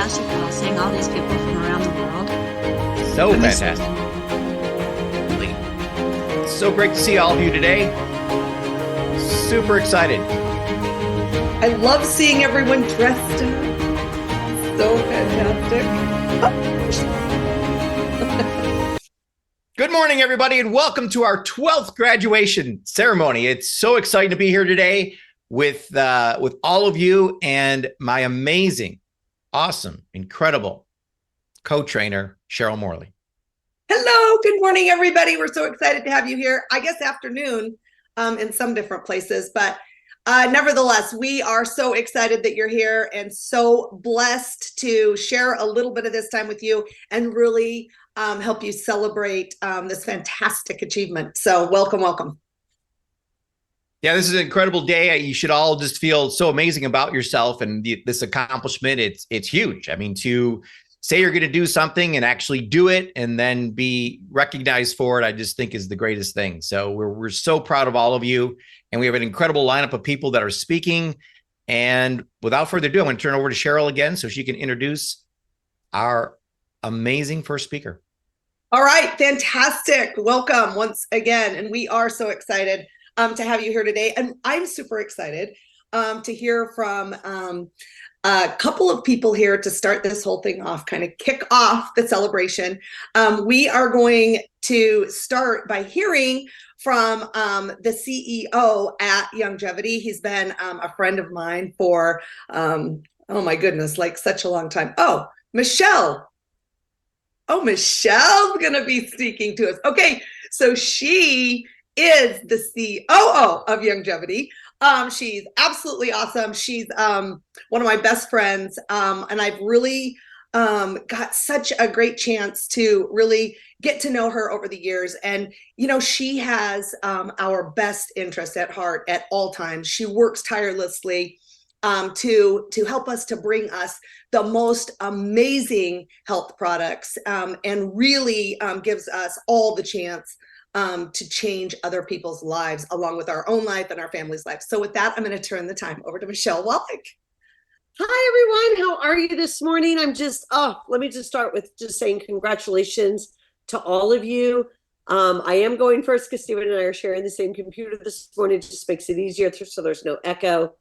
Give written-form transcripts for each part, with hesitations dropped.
fantastic though, seeing all these people from around the world. So fantastic. It's so great to see all of you today. Super excited. I love seeing everyone dressed up. So fantastic. Good morning, everybody, and welcome to our 12th graduation ceremony. It's so exciting to be here today with all of you and my amazing, awesome, incredible co-trainer, Cheryl Morley. Hello, good morning, everybody. We're so excited to have you here. I guess afternoon in some different places, but nevertheless, we are so excited that you're here and so blessed to share a little bit of this time with you and really help you celebrate this fantastic achievement. So welcome, welcome. Yeah, this is an incredible day. You should all just feel so amazing about yourself and this accomplishment. It's huge. I mean, to say you're going to do something and actually do it and then be recognized for it, I just think is the greatest thing. So we're so proud of all of you. And we have an incredible lineup of people that are speaking. And without further ado, I'm going to turn over to Cheryl again so she can introduce our amazing first speaker. All right, fantastic. Welcome once again. And we are so excited to have you here today. And I'm super excited to hear from a couple of people here to start this whole thing off, kind of kick off the celebration. We are going to start by hearing from the CEO at Youngevity. He's been a friend of mine for, oh my goodness, like such a long time. Oh, Michelle. Oh, Michelle's going to be speaking to us. Okay, so she is the COO of Youngevity. She's absolutely awesome. She's one of my best friends, and I've really got such a great chance to really get to know her over the years. And, you know, she has our best interest at heart at all times. She works tirelessly to help us, to bring us the most amazing health products, and really gives us all the chance to change other people's lives along with our own life and our family's life. So with that, I'm going to turn the time over to Michelle Wallach. Hi, everyone. How are you this morning? Let me just start with just saying congratulations to all of you. I am going first because Stephen and I are sharing the same computer this morning. It just makes it easier so there's no echo.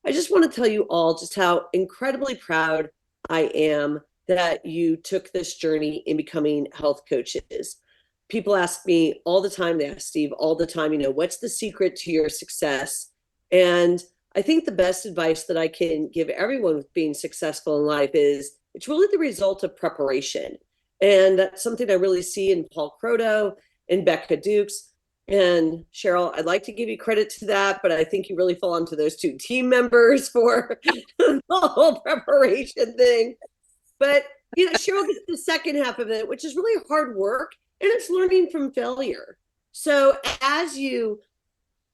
I just want to tell you all just how incredibly proud I am that you took this journey in becoming health coaches. People ask me all the time, they ask Steve all the time, what's the secret to your success? And I think the best advice that I can give everyone with being successful in life is it's really the result of preparation. And that's something I really see in Paul Croto and Becca Dukes. And Cheryl, I'd like to give you credit to that, but I think you really fall onto those two team members for the whole preparation thing. But, Cheryl gets the second half of it, which is really hard work, and it's learning from failure. So as you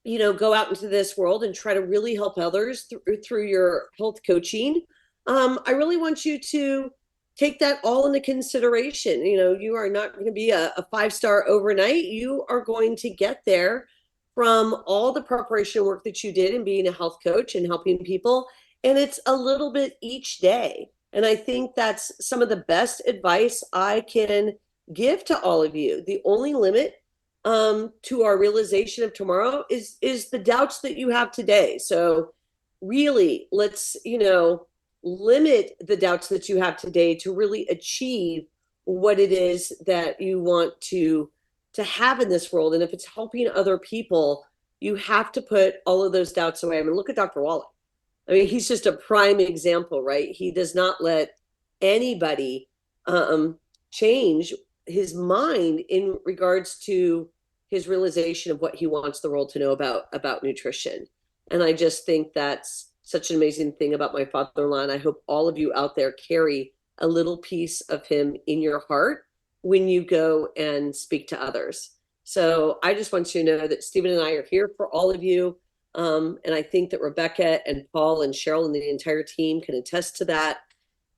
go out into this world and try to really help others through your health coaching, I really want you to take that all into consideration. You are not going to be a 5-star overnight. You are going to get there from all the preparation work that you did in being a health coach and helping people. And it's a little bit each day. And I think that's some of the best advice I can give to all of you. The only limit to our realization of tomorrow is the doubts that you have today. So really, let's, limit the doubts that you have today to really achieve what it is that you want to have in this world. And if it's helping other people, you have to put all of those doubts away. I mean, look at Dr. Wallach. I mean, he's just a prime example, right? He does not let anybody change his mind in regards to his realization of what he wants the world to know about nutrition. And I just think that's such an amazing thing about my father-in-law. And I hope all of you out there carry a little piece of him in your heart when you go and speak to others. So I just want you to know that Stephen and I are here for all of you. And I think that Rebecca and Paul and Cheryl and the entire team can attest to that.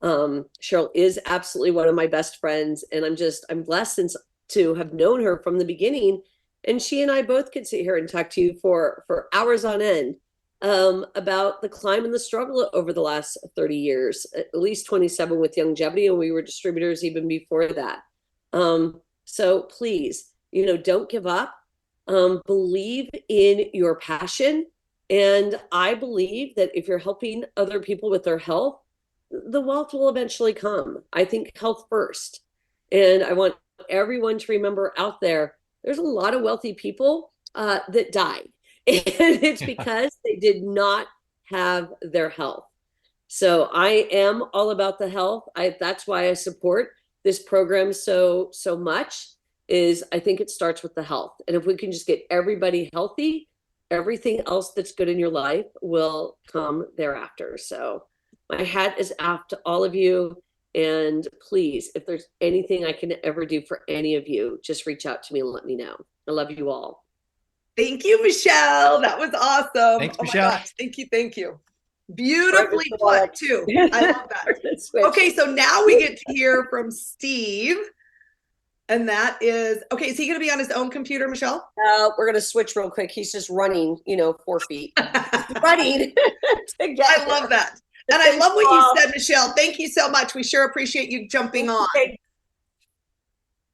Cheryl is absolutely one of my best friends. And I'm blessed to have known her from the beginning. And she and I both could sit here and talk to you for hours on end. about the climb and the struggle over the last 30 years, at least 27 with longevity, and we were distributors even before that. So please, don't give up. Believe in your passion. And I believe that if you're helping other people with their health, the wealth will eventually come. I think health first. And I want everyone to remember out there, there's a lot of wealthy people that died. And it's because they did not have their health. So I am all about the health. That's why I support this program so much, is I think it starts with the health. And if we can just get everybody healthy, everything else that's good in your life will come thereafter. So my hat is off to all of you. And please, if there's anything I can ever do for any of you, just reach out to me and let me know. I love you all. Thank you, Michelle. That was awesome. Thanks, oh Michelle. my gosh. Thank you. Beautifully put too. I love that. Okay, so now we get to hear from Steve. And that is, okay, is he going to be on his own computer, Michelle? We're going to switch real quick. He's just running, 4 feet. Running together. I love that. And I love what you said, Michelle. Thank you so much. We sure appreciate you jumping on.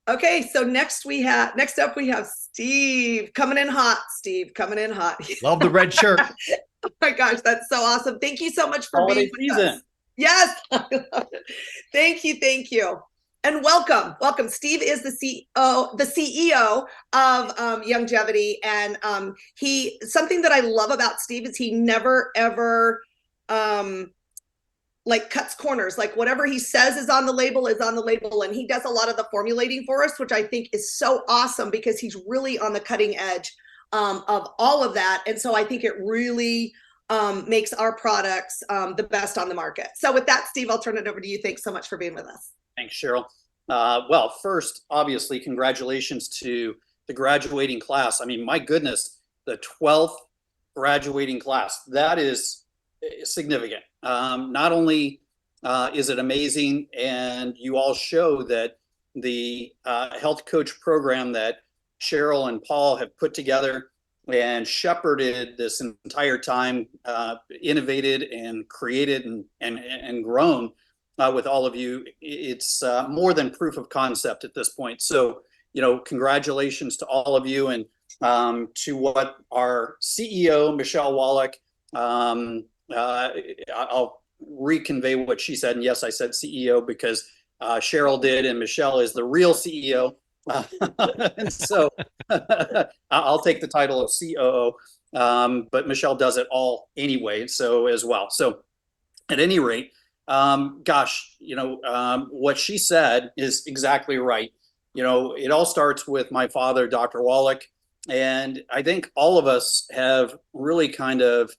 Okay, so next up we have Steve coming in hot. Steve coming in hot. Love the red shirt. Oh my gosh, that's so awesome. Thank you so much for being with us. Yes, I love it. Thank you. And welcome. Steve is the CEO of Longevity. And something that I love about Steve is he never ever cuts corners. Like whatever he says is on the label. And he does a lot of the formulating for us, which I think is so awesome because he's really on the cutting edge of all of that. And so I think it really makes our products the best on the market. So with that, Steve, I'll turn it over to you. Thanks so much for being with us. Thanks, Cheryl. Well, first, obviously, congratulations to the graduating class. I mean, my goodness, the 12th graduating class. That is significant. Not only is it amazing, and you all show that the health coach program that Cheryl and Paul have put together and shepherded this entire time, innovated and created and grown with all of you. It's more than proof of concept at this point. So, congratulations to all of you, and to what our CEO, Michelle Wallach, I'll reconvey what she said. And yes, I said CEO because Cheryl did, and Michelle is the real CEO. And so I'll take the title of COO, but Michelle does it all anyway, so as well. So at any rate, what she said is exactly right. It all starts with my father, Dr. Wallach, and I think all of us have really kind of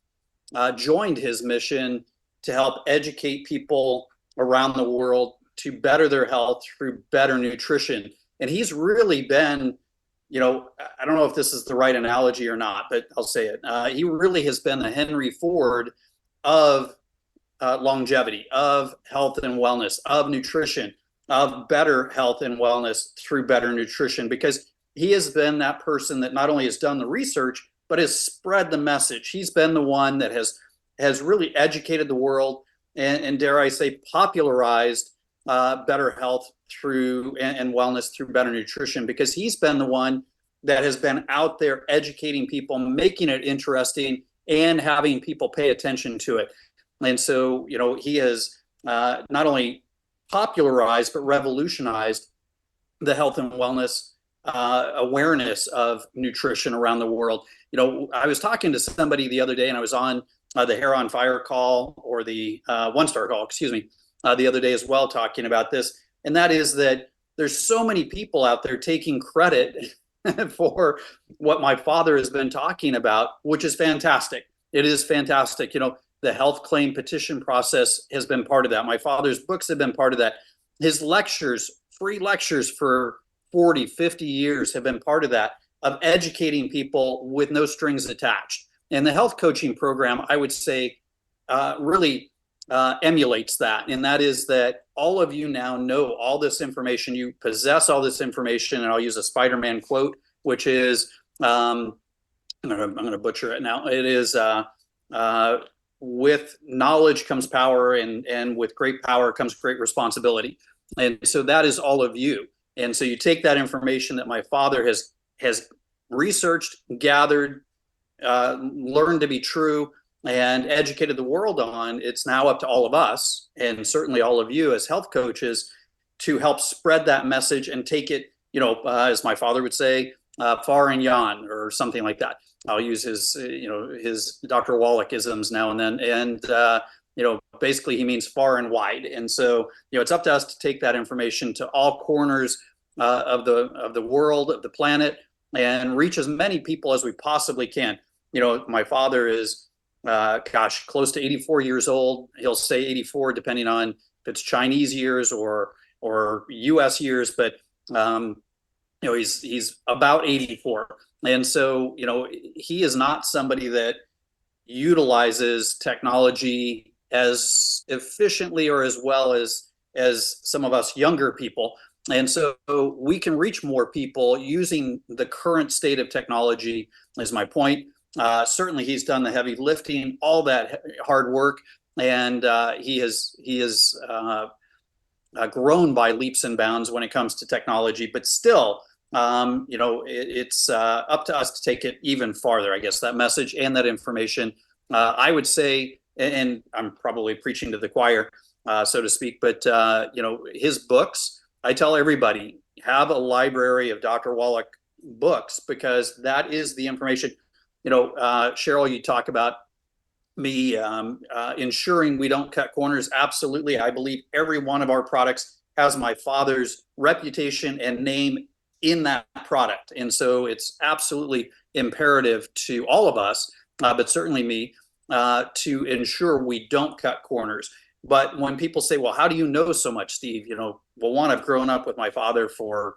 joined his mission to help educate people around the world to better their health through better nutrition. And he's really been, I don't know if this is the right analogy or not, but I'll say it. He really has been the Henry Ford of longevity, of health and wellness, of nutrition, of better health and wellness through better nutrition, because he has been that person that not only has done the research, but has spread the message. He's been the one that has really educated the world and dare I say, popularized better health through and wellness through better nutrition, because he's been the one that has been out there educating people, making it interesting, and having people pay attention to it. And so, he has not only popularized, but revolutionized the health and wellness awareness of nutrition around the world. I was talking to somebody the other day, and I was on the Hair on Fire call, or the One Star call, the other day as well, talking about this. And that is that there's so many people out there taking credit for what my father has been talking about, which is fantastic. It is fantastic. The health claim petition process has been part of that. My father's books have been part of that. His lectures, free lectures for 40, 50 years have been part of that, of educating people with no strings attached. And the health coaching program, I would say, really emulates that. And that is that all of you now know all this information. You possess all this information. And I'll use a Spider-Man quote, which is, I'm going to butcher it now. It is, with knowledge comes power, and with great power comes great responsibility. And so that is all of you. And so you take that information that my father has researched, gathered, learned to be true, and educated the world on. It's now up to all of us, and certainly all of you as health coaches, to help spread that message and take it, as my father would say, far and yon, or something like that. I'll use his Dr. Wallach isms now and then. And, basically he means far and wide. And so, it's up to us to take that information to all corners of the world, of the planet, and reach as many people as we possibly can. My father is, close to 84 years old. He'll say 84, depending on if it's Chinese years or US years, but, he's about 84. And so, he is not somebody that utilizes technology as efficiently or as well as some of us younger people. And so we can reach more people using the current state of technology, is my point. Certainly he's done the heavy lifting, all that hard work, and he has grown by leaps and bounds when it comes to technology, but still, it's up to us to take it even farther, I guess, that message and that information. I would say, and I'm probably preaching to the choir, so to speak, but, his books, I tell everybody, have a library of Dr. Wallach books, because that is the information. Cheryl, you talk about me ensuring we don't cut corners. Absolutely. I believe every one of our products has my father's reputation and name in that product. And so it's absolutely imperative to all of us, but certainly me, to ensure we don't cut corners. But when people say, well, how do you know so much, Steve? Well, one, I've grown up with my father for,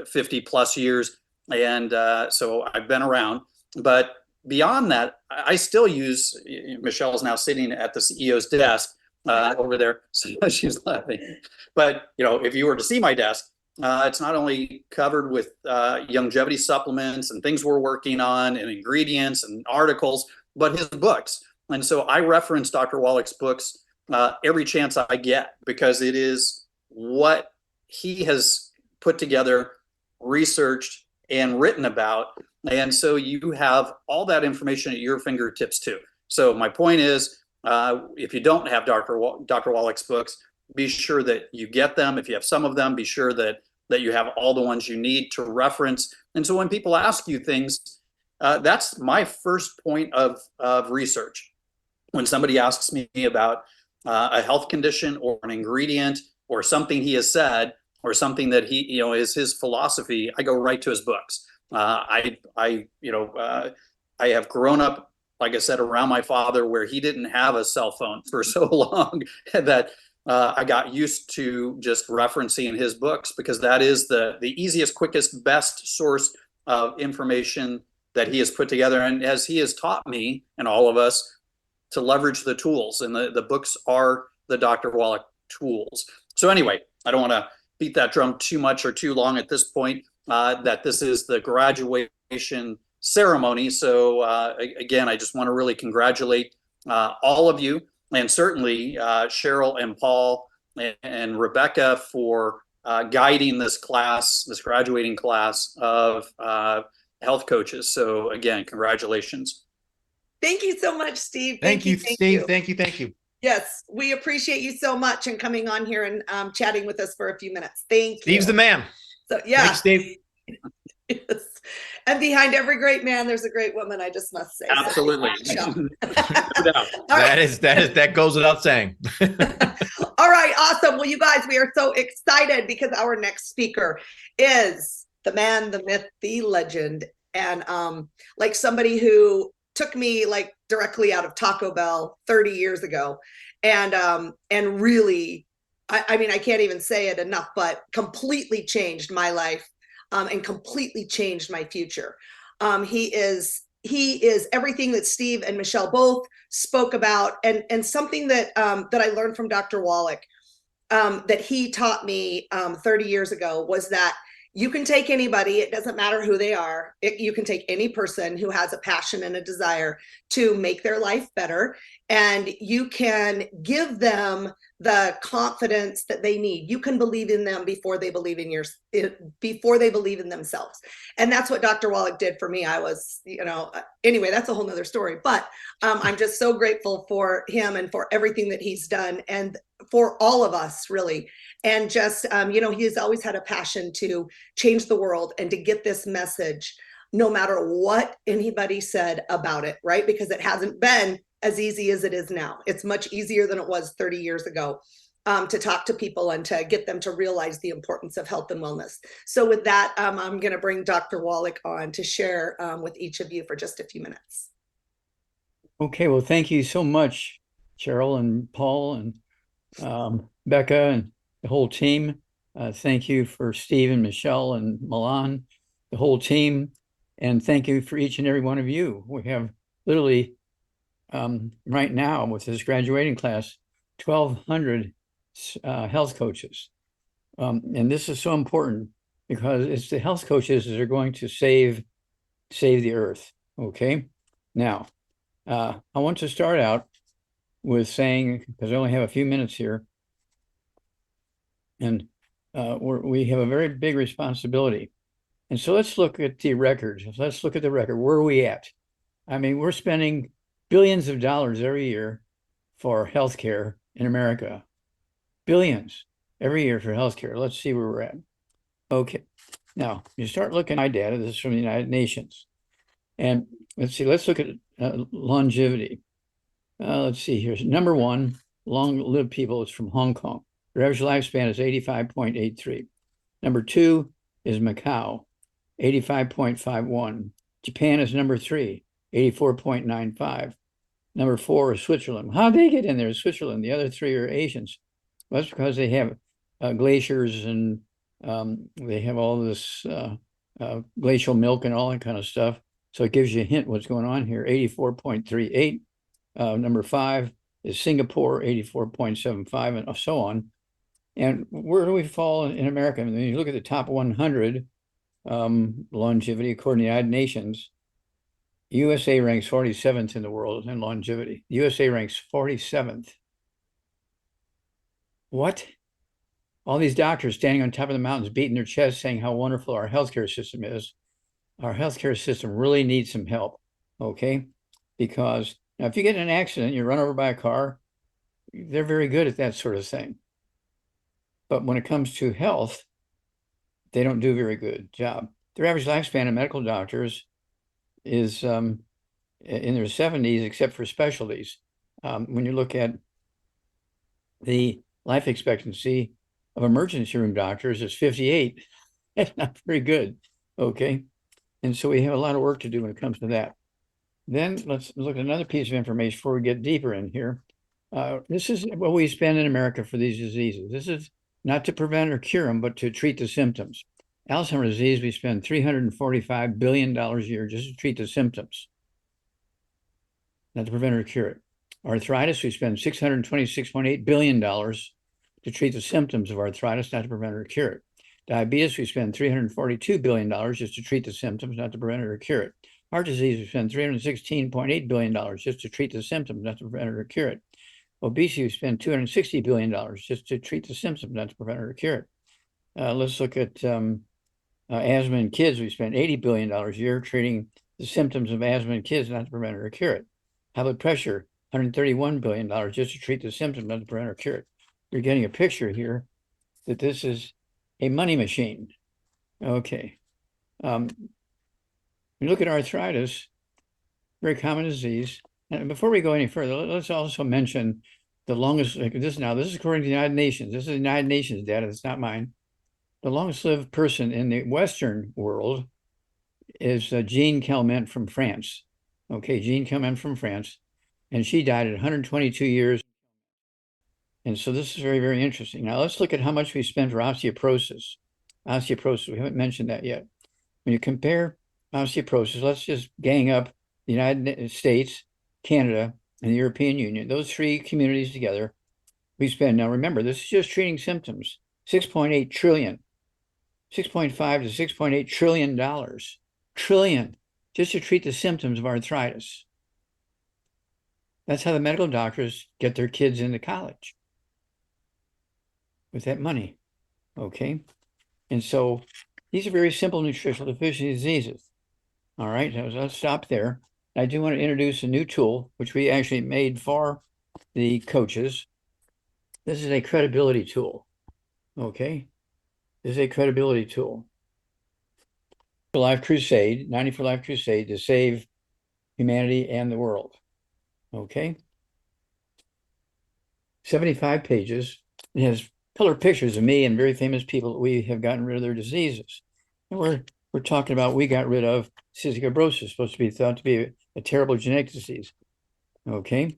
50 plus years. And so I've been around. But beyond that, I still use, Michelle's now sitting at the CEO's desk over there. So she's laughing. But, if you were to see my desk, it's not only covered with longevity supplements and things we're working on and ingredients and articles, but his books. And so I reference Dr. Wallach's books every chance I get, because it is what he has put together, researched, and written about. And so you have all that information at your fingertips too. So my point is, if you don't have Dr. Wallach's books, be sure that you get them. If you have some of them, be sure that you have all the ones you need to reference. And so when people ask you things, that's my first point of research. When somebody asks me about a health condition or an ingredient or something he has said or something that he, is his philosophy, I go right to his books. I have grown up, like I said, around my father, where he didn't have a cell phone for so long that I got used to just referencing his books, because that is the easiest, quickest, best source of information that he has put together. And as he has taught me and all of us to leverage the tools, and the books are the Dr. Wallach tools. So anyway, I don't want to beat that drum too much or too long at this point, that this is the graduation ceremony. So again, I just want to really congratulate all of you, and certainly Cheryl and Paul and Rebecca for guiding this class, this graduating class of health coaches. So again, congratulations. Thank you so much, Steve. Thank you, Steve. Thank you. Yes, we appreciate you so much and coming on here and chatting with us for a few minutes. Thank you. Steve's the man. So yeah. Thanks, Steve. Yes. And behind every great man, there's a great woman, I just must say. Absolutely. So, That goes without saying. all right, awesome. Well, you guys, we are so excited because our next speaker is the man, the myth, the legend, and like somebody who took me like directly out of Taco Bell 30 years ago, and really, I mean, I can't even say it enough, but completely changed my life, and completely changed my future. He is everything that Steve and Michelle both spoke about, and something that that I learned from Dr. Wallach, that he taught me 30 years ago, was that You can take anybody, it doesn't matter who they are. You can take any person who has a passion and a desire to make their life better, and you can give them the confidence that they need. You can believe in them before they believe in themselves. And that's what Dr. Wallach did for me. I was, anyway, that's a whole nother story, but I'm just so grateful for him and for everything that he's done, and for all of us, really. And just, he's always had a passion to change the world and to get this message, no matter what anybody said about it, right? Because it hasn't been as easy as it is now. It's much easier than it was 30 years ago to talk to people and to get them to realize the importance of health and wellness. So with that, I'm going to bring Dr. Wallach on to share with each of you for just a few minutes. Okay, well, thank you so much, Cheryl and Paul and Becca and the whole team. Thank you for Steve and Michelle and Milan, the whole team. And thank you for each and every one of you. We have literally right now with this graduating class, 1,200 health coaches. And this is so important because it's the health coaches that are going to save the earth. Okay. Now, I want to start out with saying, because I only have a few minutes here, and we have a very big responsibility. And so let's look at the records. Let's look at the record. Where are we at? I mean, we're spending billions of dollars every year for healthcare in America. Billions every year for healthcare. Let's see where we're at. Okay. Now, you start looking at my data. This is from the United Nations. And let's see, let's look at longevity. Let's see here. Number one, long-lived people is from Hong Kong. Their average lifespan is 85.83. Number two is Macau, 85.51. Japan is number three, 84.95. Number four is Switzerland. How'd they get in there? Switzerland. The other three are Asians. Well, that's because they have glaciers and they have all this glacial milk and all that kind of stuff. So it gives you a hint what's going on here. 84.38. Number five is Singapore, 84.75, and so on. And where do we fall in America? I mean, when you look at the top 100 longevity according to the United Nations, USA ranks 47th in the world in longevity. USA ranks 47th. What? All these doctors standing on top of the mountains, beating their chests, saying how wonderful our healthcare system is. Our healthcare system really needs some help, okay? Because now if you get in an accident, you're run over by a car, they're very good at that sort of thing. But when it comes to health, they don't do a very good job. Their average lifespan of medical doctors is in their 70s, except for specialties. When you look at the life expectancy of emergency room doctors, it's 58. That's not very good, okay? And so we have a lot of work to do when it comes to that. Then let's look at another piece of information before we get deeper in here. This is what we spend in America for these diseases. This is not to prevent or cure them, but to treat the symptoms. Alzheimer's disease, we spend $345 billion a year just to treat the symptoms, not to prevent or cure it. Arthritis, we spend $626.8 billion to treat the symptoms of arthritis, not to prevent or cure it. Diabetes, we spend $342 billion just to treat the symptoms, not to prevent or cure it. Heart disease, we spend $316.8 billion just to treat the symptoms, not to prevent or cure it. Obesity, we spend $260 billion just to treat the symptoms, not to prevent or cure it. Let's look at asthma in kids. We spend $80 billion a year treating the symptoms of asthma in kids, not to prevent or cure it. High blood pressure, $131 billion just to treat the symptoms, not to prevent or cure it. You're getting a picture here that this is a money machine. Okay. We look at arthritis, very common disease. And before we go any further, let's also mention the longest, this is according to the United Nations. This is the United Nations data, it's not mine. The longest lived person in the Western world is Jean Calment from France. Okay, Jean Calment from France. And she died at 122 years. And so this is very, very interesting. Now let's look at how much we spend for osteoporosis. Osteoporosis, we haven't mentioned that yet. When you compare osteoporosis, let's just gang up the United States, Canada, and the European Union. Those three communities together, we spend, now remember, this is just treating symptoms, $6.8 trillion. $6.5 to $6.8 trillion just to treat the symptoms of arthritis. That's how the medical doctors get their kids into college with that money. Okay. And so these are very simple nutritional deficiency diseases. All right. I'll stop there. I do want to introduce a new tool, which we actually made for the coaches. This is a credibility tool. Okay. This is a credibility tool. Life Crusade, 94 Life Crusade to save humanity and the world. Okay. 75 pages. It has color pictures of me and very famous people that we have gotten rid of their diseases. And we're talking about, we got rid of cystic fibrosis, supposed to be thought to be a terrible genetic disease. Okay.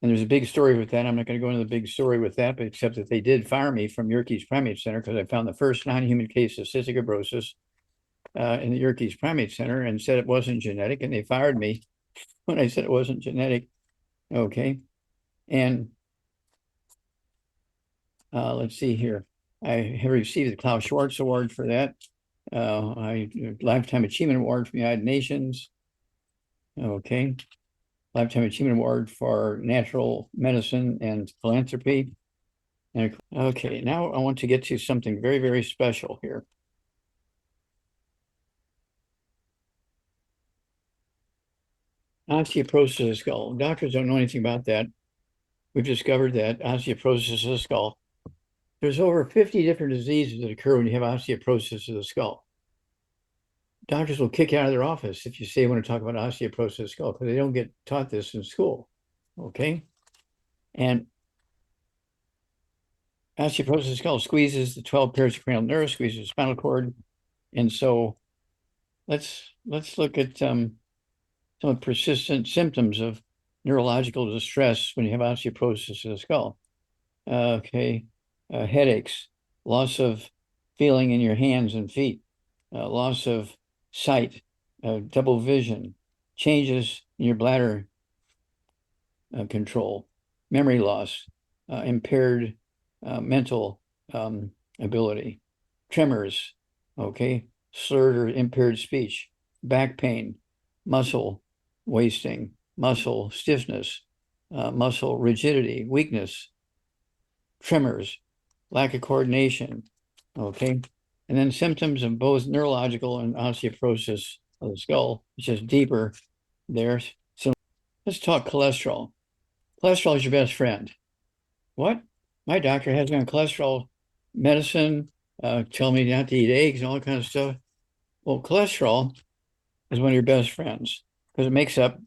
And there's a big story with that. I'm not going to go into the big story with that, but except that they did fire me from Yerkes Primate Center because I found the first non-human case of cystic fibrosis in the Yerkes Primate Center and said it wasn't genetic, and they fired me when I said it wasn't genetic. Okay. And let's see here. I have received the Klaus Schwartz Award for that. Lifetime Achievement Award from the United Nations. Okay. Lifetime Achievement Award for Natural Medicine and Philanthropy. And okay, now I want to get to something very, very special here. Osteoporosis of the skull. Doctors don't know anything about that. We've discovered that osteoporosis of the skull. There's over 50 different diseases that occur when you have osteoporosis of the skull. Doctors will kick you out of their office if you say you want to talk about osteoporosis of the skull because they don't get taught this in school. Okay. And osteoporosis of the skull squeezes the 12 pairs of cranial nerves, squeezes the spinal cord. And so let's look at some persistent symptoms of neurological distress when you have osteoporosis of the skull. Okay. Headaches, loss of feeling in your hands and feet, loss of sight, double vision, changes in your bladder control, memory loss, impaired mental ability, tremors, okay, slurred or impaired speech, back pain, muscle wasting, muscle stiffness, muscle rigidity, weakness, tremors, lack of coordination, okay? And then symptoms of both neurological and osteoporosis of the skull, it's just deeper there. So let's talk cholesterol. Cholesterol is your best friend. What? My doctor has me on cholesterol medicine, tell me not to eat eggs and all that kind of stuff. Well, cholesterol is one of your best friends because it makes up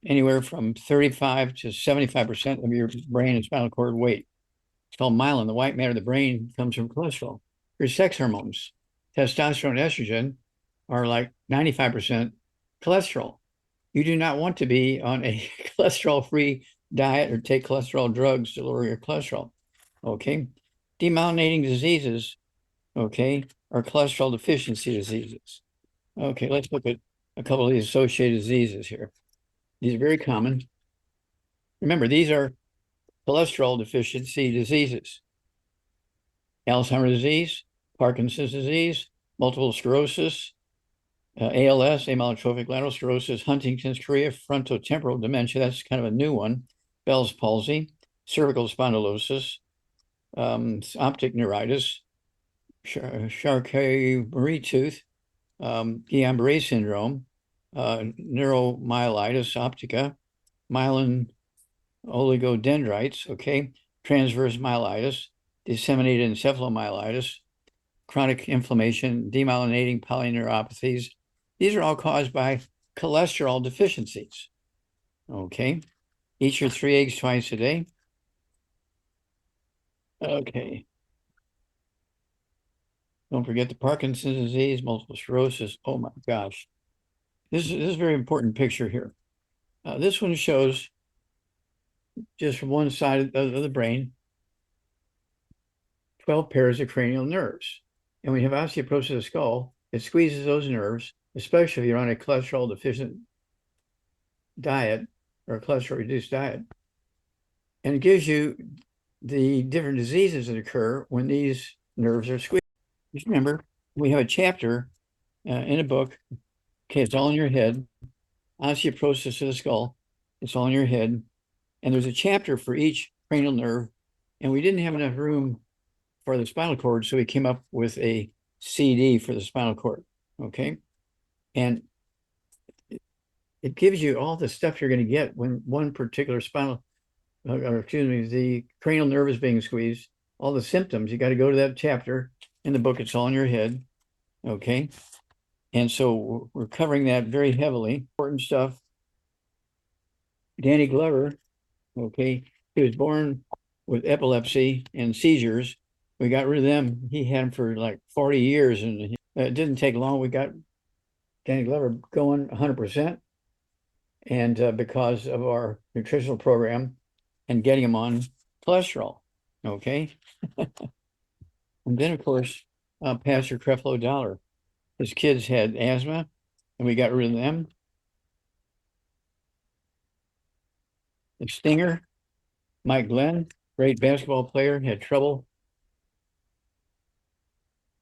anywhere from 35 to 75% of your brain and spinal cord weight. It's called myelin. The white matter of the brain comes from cholesterol. Your sex hormones, testosterone and estrogen, are like 95% cholesterol. You do not want to be on a cholesterol-free diet or take cholesterol drugs to lower your cholesterol. Okay. Demyelinating diseases, okay, are cholesterol deficiency diseases. Okay, let's look at a couple of these associated diseases here. These are very common. Remember, these are cholesterol deficiency diseases. Alzheimer's disease, Parkinson's disease, multiple sclerosis, ALS, amyotrophic lateral sclerosis, Huntington's chorea, frontotemporal dementia, that's kind of a new one, Bell's palsy, cervical spondylosis, optic neuritis, Charcot-Marie tooth, Guillain-Barré syndrome, neuromyelitis optica, myelin oligodendrites, okay, transverse myelitis, disseminated encephalomyelitis, chronic inflammation, demyelinating polyneuropathies. These are all caused by cholesterol deficiencies. Okay. Eat your 3 eggs twice a day. Okay. Don't forget the Parkinson's disease, multiple sclerosis. Oh my gosh. This is a very important picture here. This one shows just from one side of the brain, 12 pairs of cranial nerves. And when you have osteoporosis of the skull, it squeezes those nerves, especially if you're on a cholesterol deficient diet or a cholesterol reduced diet. And it gives you the different diseases that occur when these nerves are squeezed. just remember, we have a chapter in a book. Okay, it's all in your head. Osteoporosis of the skull. It's all in your head. And there's a chapter for each cranial nerve. And we didn't have enough room for the spinal cord, so we came up with a CD for the spinal cord. Okay. And it gives you all the stuff you're going to get when one particular the cranial nerve is being squeezed, all the symptoms. You got to go to that chapter in the book. It's all in your head. Okay. And so we're covering that very heavily. Important stuff. Danny Glover, okay, he was born with epilepsy and seizures. We got rid of them. He had them for like 40 years, and it didn't take long. We got Danny Glover going 100%. And because of our nutritional program and getting him on cholesterol, okay? And then, of course, Pastor Creflo Dollar. His kids had asthma, and we got rid of them. The Stinger, Mike Glenn, great basketball player, had trouble.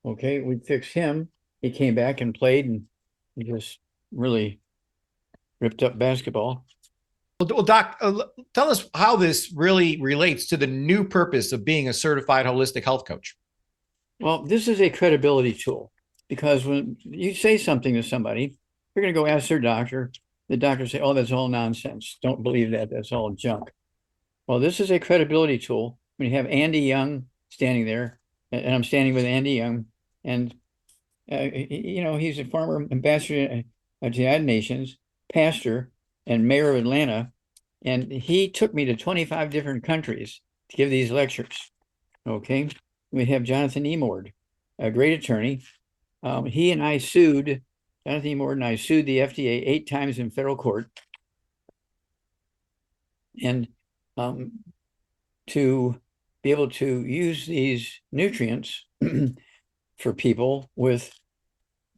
Okay, we fixed him. He came back and played, and he just really ripped up basketball. Well, Doc, tell us how this really relates to the new purpose of being a certified holistic health coach. Well, this is a credibility tool, because when you say something to somebody, you're going to go ask their doctor. The doctor say, "Oh, that's all nonsense. Don't believe that. That's all junk." Well, this is a credibility tool. When you have Andy Young standing there, and I'm standing with Andy Young, and he's a former ambassador of the United Nations, pastor, and mayor of Atlanta, and he took me to 25 different countries to give these lectures. Okay, we have Jonathan Emord, a great attorney. He and I sued, Jonathan Emord and I sued the FDA 8 times in federal court. And to be able to use these nutrients for people with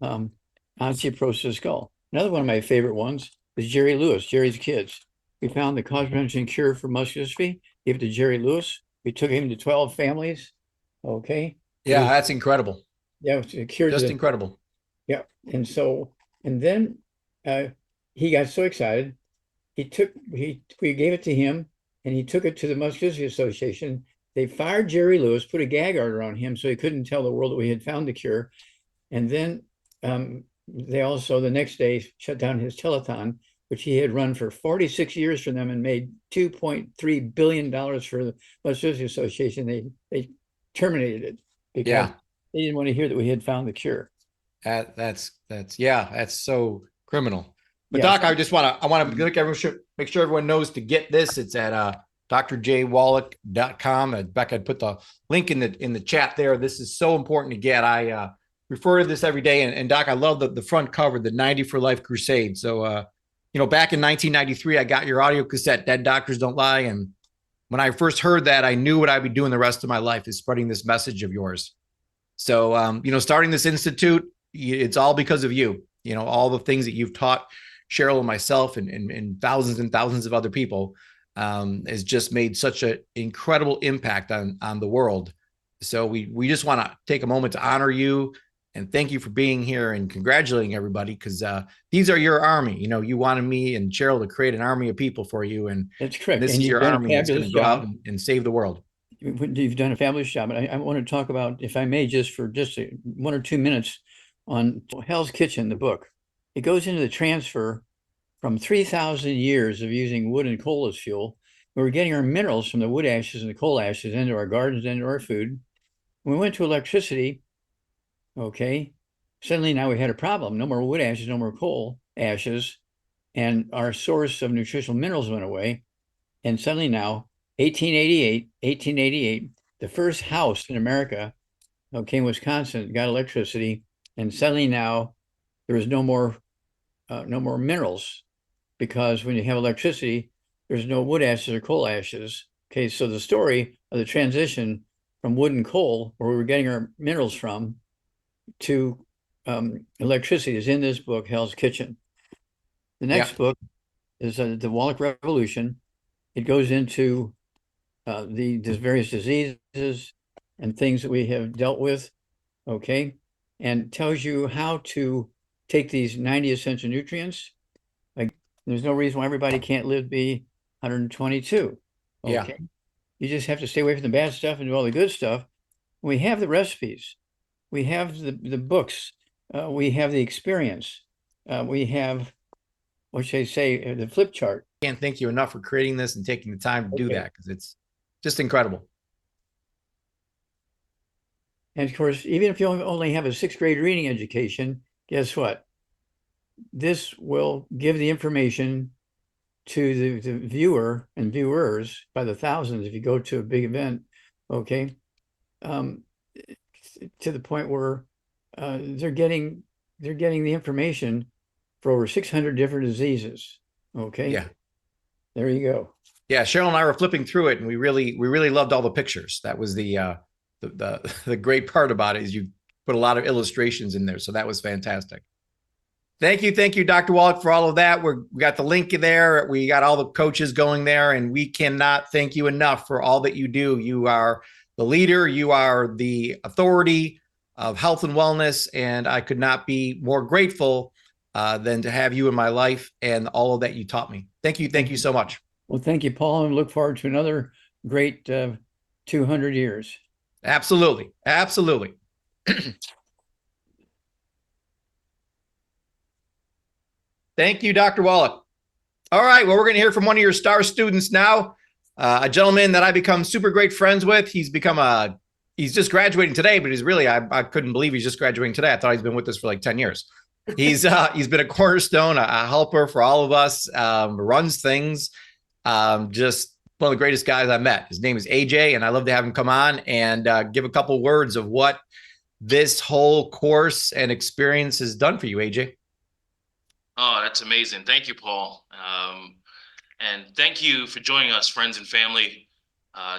osteoporosis of the skull. Another one of my favorite ones is Jerry Lewis, Jerry's kids. We found the cause prevention cure for muscular dystrophy, gave it to Jerry Lewis. We took him to 12 families. Okay. Yeah, that's incredible. Yeah, it cured just incredible. Yeah. And then he got so excited. We gave it to him, and he took it to the Muscular Dystrophy Association. They fired Jerry Lewis, put a gag order on him so he couldn't tell the world that we had found the cure. And then they also, the next day, shut down his telethon, which he had run for 46 years for them and made $2.3 billion for the Muscular Dystrophy Association. They terminated it because they didn't want to hear that we had found the cure. That's so criminal. But Doc, I want to make sure everyone knows to get this. It's at drjwallach.com. Becca had put the link in the chat there. This is so important to get. I refer to this every day. And Doc, I love the front cover, the 90 for Life Crusade. So, back in 1993, I got your audio cassette, Dead Doctors Don't Lie. And when I first heard that, I knew what I'd be doing the rest of my life is spreading this message of yours. So, starting this institute, it's all because of you. All the things that you've taught Cheryl and myself and thousands of other people has just made such an incredible impact on the world. So we just want to take a moment to honor you and thank you for being here and congratulating everybody, because these are your army. You wanted me and Cheryl to create an army of people for you, and that's correct. This is your army that's going to go out and save the world. You've done a fabulous job. And I want to talk about, if I may, just for 1 or 2 minutes on Hell's Kitchen, the book. It goes into the transfer from 3,000 years of using wood and coal as fuel. We were getting our minerals from the wood ashes and the coal ashes into our gardens, into our food. When we went to electricity, okay, suddenly now we had a problem. No more wood ashes, no more coal ashes, and our source of nutritional minerals went away. And suddenly now, 1888, the first house in America, okay, in Wisconsin, got electricity, and suddenly now there was no more minerals, because when you have electricity, there's no wood ashes or coal ashes. Okay, so the story of the transition from wood and coal, where we were getting our minerals from, to electricity is in this book, Hell's Kitchen. The next book is the Wallach Revolution. It goes into the various diseases and things that we have dealt with okay, and tells you how to take these 90 essential nutrients. Like, there's no reason why everybody can't live to be 122. Yeah. Okay. You just have to stay away from the bad stuff and do all the good stuff. We have the recipes, we have the books, we have the experience, we have, what should I say, the flip chart. Can't thank you enough for creating this and taking the time to do Okay. that, because it's just incredible. And of course, even if you only have a 6th grade reading education, guess what? This will give the information to the viewer and viewers by the thousands if you go to a big event, okay, to the point where they're getting the information for over 600 different diseases, okay? Yeah. There you go. Yeah, Cheryl and I were flipping through it, and we really loved all the pictures. That was the great part about it, is you put a lot of illustrations in there, so that was fantastic. Thank you, Dr. Wallach, for all of that. We got the link there. We got all the coaches going there, and we cannot thank you enough for all that you do. You are the leader. You are the authority of health and wellness, and I could not be more grateful than to have you in my life and all of that you taught me. Thank you so much. Well, thank you, Paul, and look forward to another great 200 years. Absolutely. Thank you, Dr. Wallach. All right, well, we're going to hear from one of your star students now, a gentleman that I become super great friends with. He's just graduating today, but I couldn't believe he's just graduating today. I thought he's been with us for like 10 years. He's been a cornerstone, a helper for all of us, runs things, just one of the greatest guys I met. His name is AJ, and I love to have him come on and give a couple words of what this whole course and experience has done for you, AJ. Oh, that's amazing. Thank you, Paul. And thank you for joining us, friends and family.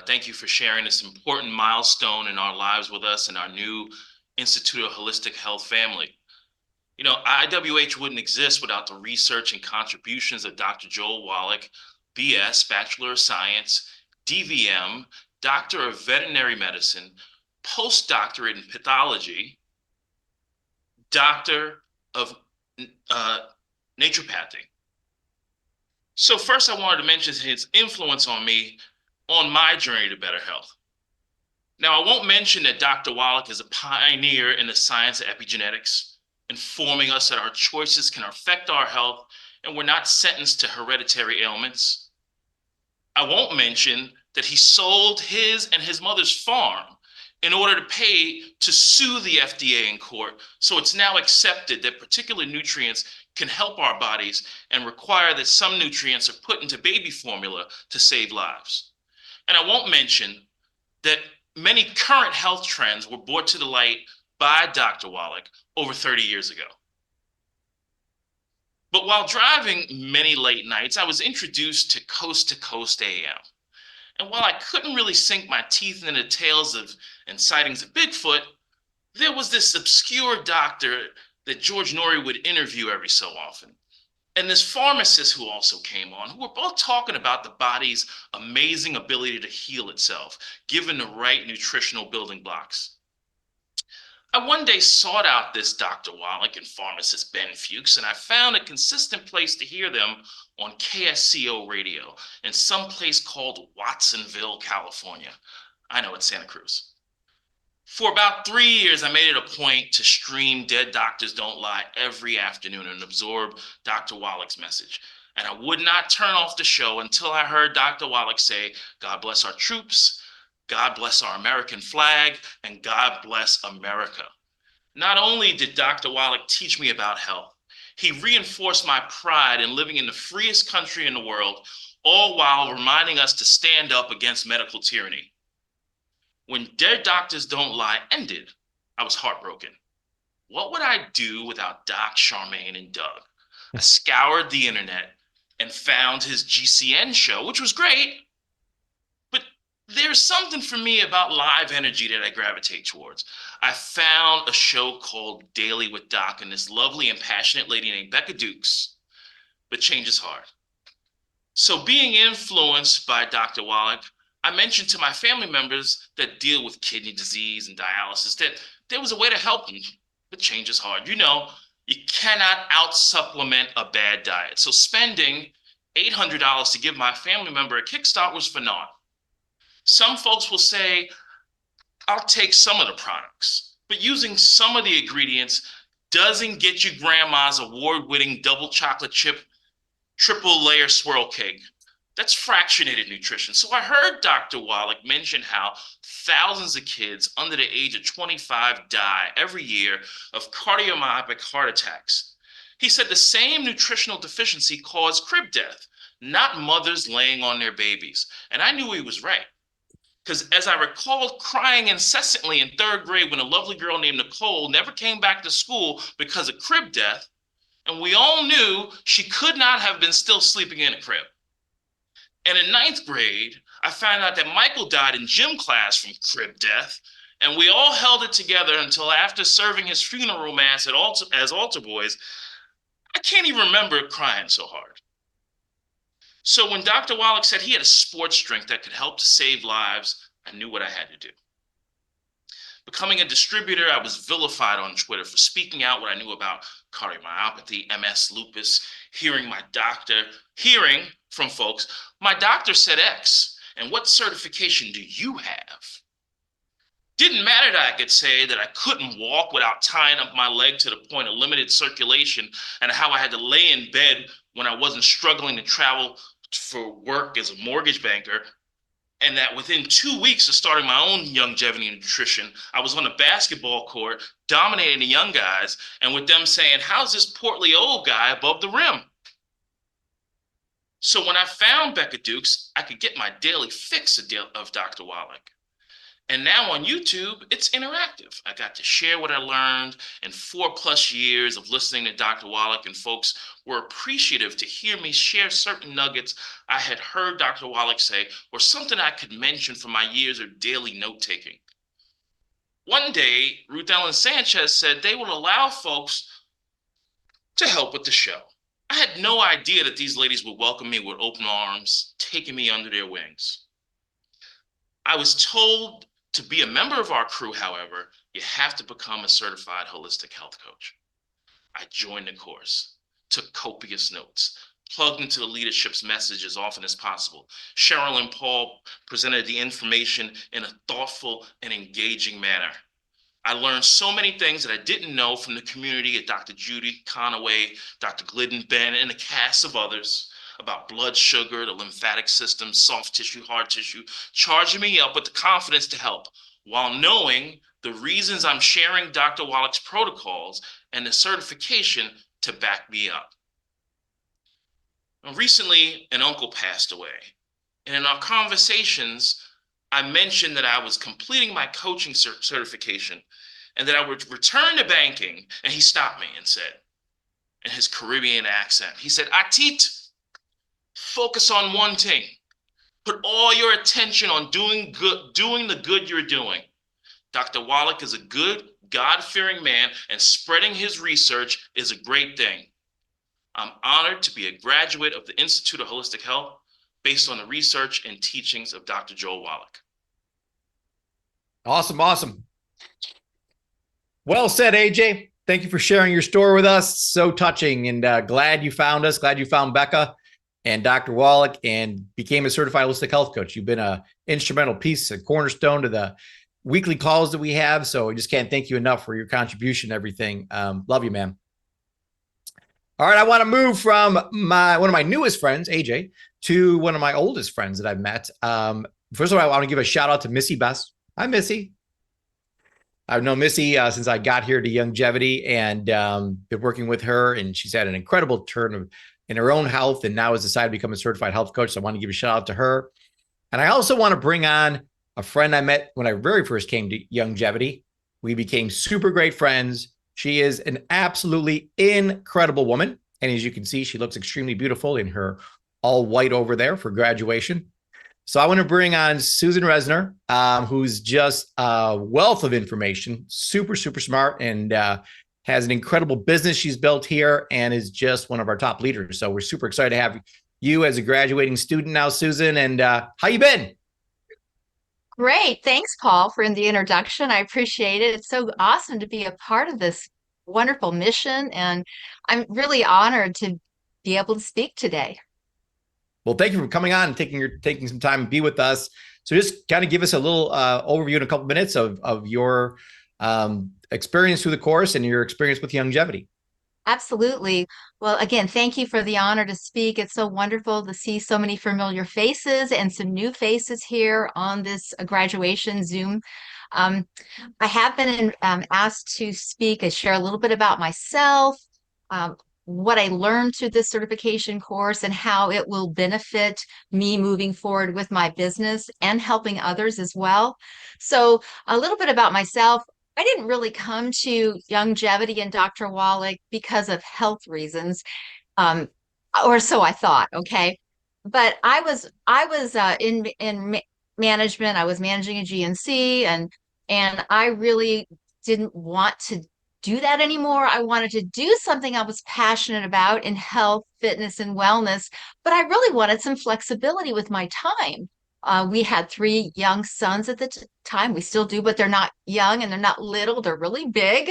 Thank you for sharing this important milestone in our lives with us and our new Institute of Wholistic Health family. You know, IWH wouldn't exist without the research and contributions of Dr. Joel Wallach, BS, Bachelor of Science, DVM, Doctor of Veterinary Medicine, postdoctorate in pathology, Doctor of naturopathy. So first I wanted to mention his influence on me on my journey to better health. Now, I won't mention that Dr. Wallach is a pioneer in the science of epigenetics, informing us that our choices can affect our health and we're not sentenced to hereditary ailments. I won't mention that he sold his and his mother's farm in order to pay to sue the FDA in court. So it's now accepted that particular nutrients can help our bodies and require that some nutrients are put into baby formula to save lives. And I won't mention that many current health trends were brought to the light by Dr. Wallach over 30 years ago. But while driving many late nights, I was introduced to Coast AM. And while I couldn't really sink my teeth into the tales of and sightings of Bigfoot, there was this obscure doctor that George Norrie would interview every so often, and this pharmacist who also came on, who were both talking about the body's amazing ability to heal itself, given the right nutritional building blocks. I one day sought out this Dr. Wallach and pharmacist Ben Fuchs, and I found a consistent place to hear them on KSCO radio in some place called Watsonville, California. I know it's Santa Cruz. For about 3 years, I made it a point to stream Dead Doctors Don't Lie every afternoon and absorb Dr. Wallach's message. And I would not turn off the show until I heard Dr. Wallach say, "God bless our troops, God bless our American flag, and God bless America." Not only did Dr. Wallach teach me about health, he reinforced my pride in living in the freest country in the world, all while reminding us to stand up against medical tyranny. When Dead Doctors Don't Lie ended, I was heartbroken. What would I do without Doc, Charmaine, and Doug? I scoured the internet and found his GCN show, which was great, but there's something for me about live energy that I gravitate towards. I found a show called Daily with Doc and this lovely and passionate lady named Becca Dukes, but change is hard. So being influenced by Dr. Wallach, I mentioned to my family members that deal with kidney disease and dialysis that there was a way to help them, but change is hard. You know, you cannot out-supplement a bad diet. So spending $800 to give my family member a kickstart was for naught. Some folks will say, I'll take some of the products, but using some of the ingredients doesn't get you grandma's award-winning double chocolate chip, triple layer swirl cake. That's fractionated nutrition. So I heard Dr. Wallach mention how thousands of kids under the age of 25 die every year of cardiomyopathic heart attacks. He said the same nutritional deficiency caused crib death, not mothers laying on their babies. And I knew he was right. Because as I recalled crying incessantly in 3rd grade when a lovely girl named Nicole never came back to school because of crib death, and we all knew she could not have been still sleeping in a crib. And in 9th grade, I found out that Michael died in gym class from crib death, and we all held it together until after serving his funeral mass as altar boys. I can't even remember crying so hard. So when Dr. Wallach said he had a sports drink that could help to save lives, I knew what I had to do. Becoming a distributor, I was vilified on Twitter for speaking out what I knew about cardiomyopathy, MS, lupus, hearing from folks, my doctor said X, and what certification do you have? Didn't matter that I could say that I couldn't walk without tying up my leg to the point of limited circulation, and how I had to lay in bed when I wasn't struggling to travel for work as a mortgage banker, and that within 2 weeks of starting my own longevity and nutrition, I was on the basketball court dominating the young guys, and with them saying, how's this portly old guy above the rim? So when I found Becca Dukes, I could get my daily fix of Dr. Wallach. And now on YouTube, it's interactive. I got to share what I learned in 4+ years of listening to Dr. Wallach, and folks were appreciative to hear me share certain nuggets I had heard Dr. Wallach say, or something I could mention from my years of daily note-taking. One day, Ruth Ellen Sanchez said they will allow folks to help with the show. I had no idea that these ladies would welcome me with open arms, taking me under their wings. I was told to be a member of our crew, however, you have to become a certified holistic health coach. I joined the course, took copious notes, plugged into the leadership's message as often as possible. Cheryl and Paul presented the information in a thoughtful and engaging manner. I learned so many things that I didn't know from the community at Dr. Judy Conaway, Dr. Glidden Ben, and a cast of others about blood sugar, the lymphatic system, soft tissue, hard tissue, charging me up with the confidence to help while knowing the reasons I'm sharing Dr. Wallach's protocols and the certification to back me up. Now, recently, an uncle passed away, and in our conversations, I mentioned that I was completing my coaching certification and that I would return to banking, and he stopped me and said, in his Caribbean accent, he said, Atit, focus on one thing. Put all your attention on doing the good you're doing. Dr. Wallach is a good, God-fearing man, and spreading his research is a great thing. I'm honored to be a graduate of the Institute of Wholistic Health based on the research and teachings of Dr. Joel Wallach. Awesome. Awesome. Well said, AJ. Thank you for sharing your story with us. So touching, and glad you found us. Glad you found Becca and Dr. Wallach and became a certified holistic health coach. You've been an instrumental piece, a cornerstone to the weekly calls that we have. So I just can't thank you enough for your contribution and everything. Love you, man. All right. I want to move from one of my newest friends, AJ, to one of my oldest friends that I've met. First of all, I want to give a shout out to Missy Best. Hi, Missy. I've known Missy since I got here to Longevity, and been working with her, and she's had an incredible turn in her own health, and now has decided to become a certified health coach. So I want to give a shout out to her. And I also want to bring on a friend I met when I very first came to Longevity. We became super great friends. She is an absolutely incredible woman. And as you can see, she looks extremely beautiful in her all white over there for graduation. So I want to bring on Susan Resner, who's just a wealth of information, super, super smart, and has an incredible business she's built here and is just one of our top leaders. So we're super excited to have you as a graduating student now, Susan. And how you been? Great. Thanks, Paul, for the introduction. I appreciate it. It's so awesome to be a part of this wonderful mission, and I'm really honored to be able to speak today. Well, thank you for coming on and taking some time to be with us. So just kind of give us a little overview in a couple minutes of your experience through the course and your experience with longevity. Absolutely. Well, again, thank you for the honor to speak. It's so wonderful to see so many familiar faces and some new faces here on this graduation Zoom. I have been asked to speak and share a little bit about myself, what I learned through this certification course, and how it will benefit me moving forward with my business and helping others as well. So, a little bit about myself. I didn't really come to longevity and Dr. Wallach because of health reasons, or so I thought. Okay, but I was in management. I was managing a GNC, and I really didn't want to do that anymore. I wanted to do something I was passionate about in health, fitness, and wellness, but I really wanted some flexibility with my time. We had three young sons at the time. We still do, but they're not young and they're not little. They're really big.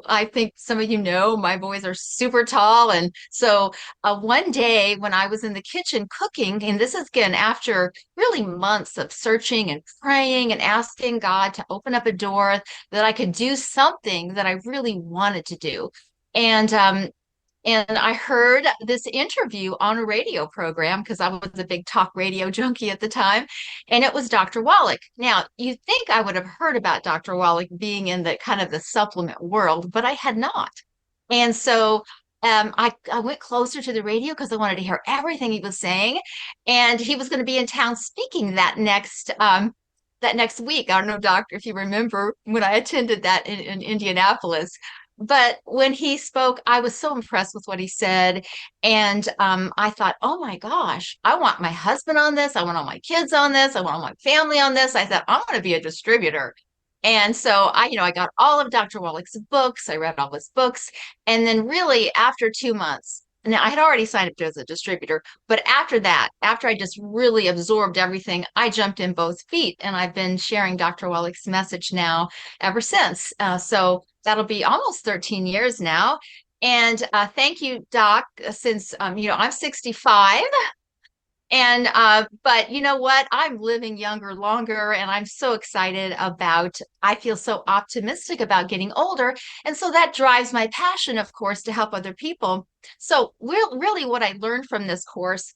I think some of you know my boys are super tall. And so one day when I was in the kitchen cooking, and this is again after really months of searching and praying and asking God to open up a door that I could do something that I really wanted to do. And I heard this interview on a radio program because I was a big talk radio junkie at the time, and it was Dr. Wallach. Now, you think I would have heard about Dr. Wallach being in the kind of the supplement world, but I had not. And so I went closer to the radio because I wanted to hear everything he was saying, and he was going to be in town speaking that next week. I don't know, Doctor, if you remember when I attended that in Indianapolis. But when he spoke, I was so impressed with what he said. And I thought, oh my gosh, I want my husband on this. I want all my kids on this. I want all my family on this. I thought, I'm going to be a distributor. And so I got all of Dr. Wallach's books. I read all his books. And then really after 2 months, now I had already signed up as a distributor, but after that, after I just really absorbed everything, I jumped in both feet, and I've been sharing Dr. Wallach's message now ever since. So that'll be almost 13 years now. And thank you, Doc, since I'm 65. And but you know what? I'm living younger longer, and I'm so excited I feel so optimistic about getting older. And so that drives my passion, of course, to help other people. So really what I learned from this course.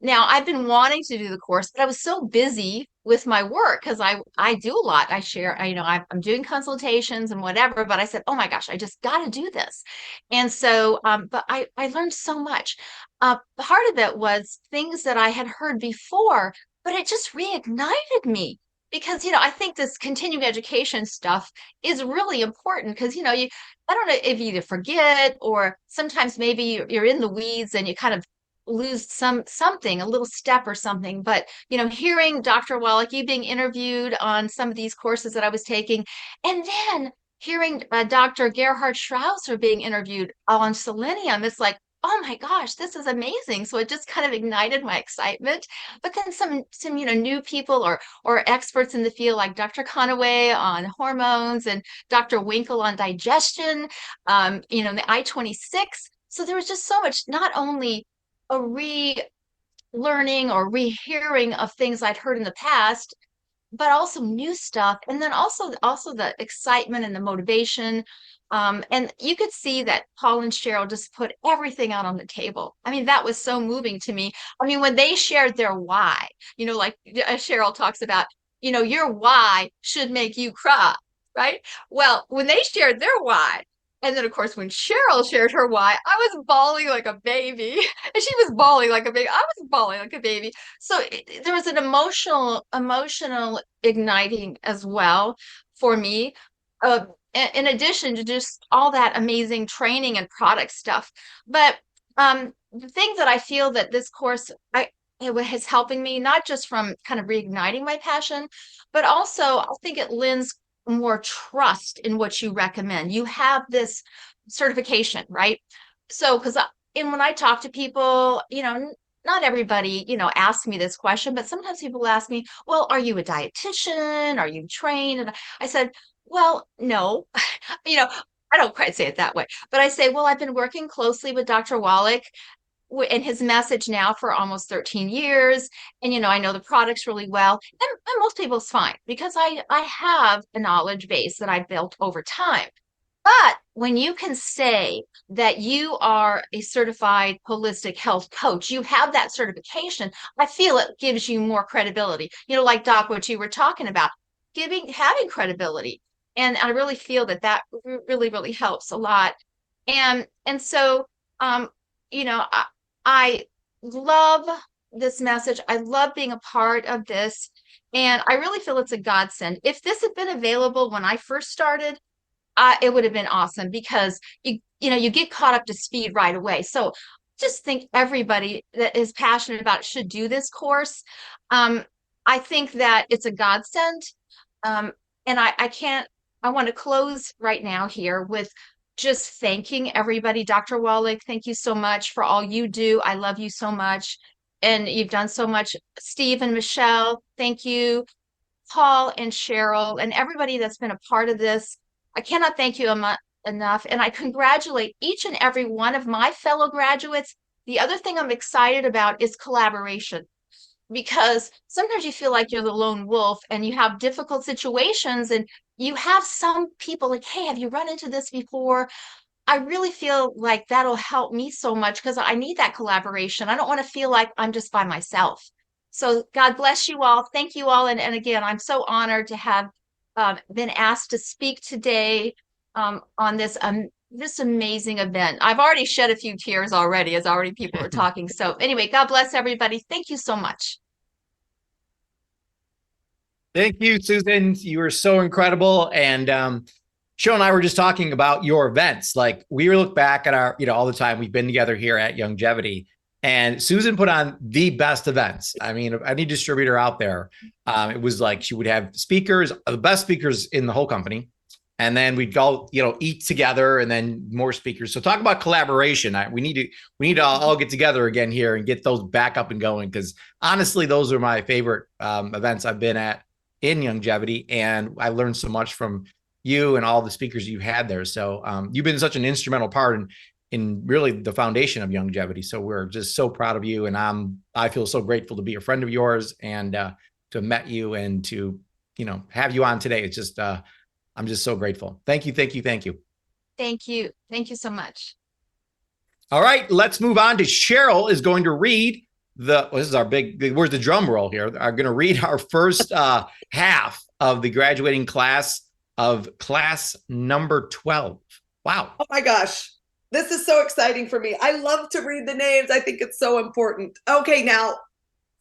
Now, I've been wanting to do the course, but I was so busy with my work because I do a lot. I share, I'm doing consultations and whatever, but I said, oh my gosh, I just got to do this. And so, but I learned so much. Part of it was things that I had heard before, but it just reignited me because, I think this continuing education stuff is really important because, I don't know if you either forget or sometimes maybe you're in the weeds and you kind of lose something, a little step or something. But hearing Dr. Wallach, you being interviewed on some of these courses that I was taking, and then hearing Dr. Gerhard Schrausser being interviewed on selenium, it's like, oh my gosh, this is amazing. So it just kind of ignited my excitement. But then some new people or experts in the field like Dr. Conaway on hormones and Dr. Winkle on digestion, the I-26. So there was just so much, not only a relearning or rehearing of things I'd heard in the past, but also new stuff. And then also the excitement and the motivation. And you could see that Paul and Cheryl just put everything out on the table. I mean, that was so moving to me. I mean, when they shared their why, like Cheryl talks about, your why should make you cry, right? Well, when they shared their why, and then, of course, when Cheryl shared her why, I was bawling like a baby, and she was bawling like a baby. I was bawling like a baby. So there was an emotional igniting as well for me. In addition to just all that amazing training and product stuff. But the thing that I feel that this course is helping me, not just from kind of reigniting my passion, but also I think it lends more trust in what you recommend. You have this certification, right? So, and when I talk to people, not everybody, asks me this question, but sometimes people ask me, well, are you a dietitian? Are you trained? And I said, well, no, you know, I don't quite say it that way, but I say, well, I've been working closely with Dr. Wallach and his message now for almost 13 years. And, I know the products really well. And most people it's fine because I have a knowledge base that I've built over time. But when you can say that you are a certified holistic health coach, you have that certification, I feel it gives you more credibility. Like Doc, what you were talking about, having credibility. And I really feel that really, really helps a lot. And so, um, I love this message. I love being a part of this. And I really feel it's a godsend. If this had been available when I first started, it would have been awesome because you get caught up to speed right away. So just think everybody that is passionate about it should do this course. I think that it's a godsend. And I want to close right now here with just thanking everybody. Dr. Wallach, thank you so much for all you do. I love you so much. And you've done so much. Steve and Michelle, thank you. Paul and Cheryl and everybody that's been a part of this. I cannot thank you enough. And I congratulate each and every one of my fellow graduates. The other thing I'm excited about is collaboration, because sometimes you feel like you're the lone wolf and you have difficult situations and you have some people like, hey, have you run into this before? I really feel like that'll help me so much because I need that collaboration. I don't want to feel like I'm just by myself. So God bless you all. Thank you all. And again, I'm so honored to have been asked to speak today on this amazing event. I've already shed a few tears already as already people are talking. So anyway, God bless everybody. Thank you so much. Thank you, Susan. You were so incredible. And Cheryl and I were just talking about your events. Like we look back at our, all the time we've been together here at Longevity, and Susan put on the best events. I mean, any distributor out there, it was like she would have speakers, the best speakers in the whole company. And then we'd go, eat together and then more speakers. So talk about collaboration. We need to all get together again here and get those back up and going. Because honestly, those are my favorite events I've been at in Longevity. And I learned so much from you and all the speakers you had there. So you've been such an instrumental part in really the foundation of Longevity. So we're just so proud of you. And I feel so grateful to be a friend of yours and to have met you and to, have you on today. It's just, I'm just so grateful. Thank you. Thank you. Thank you. Thank you. Thank you so much. All right, let's move on to Cheryl is going to read this is our where's the drum roll here? I'm going to read our first half of the graduating class of class number 12. Wow. Oh my gosh. This is so exciting for me. I love to read the names. I think it's so important. Okay, now,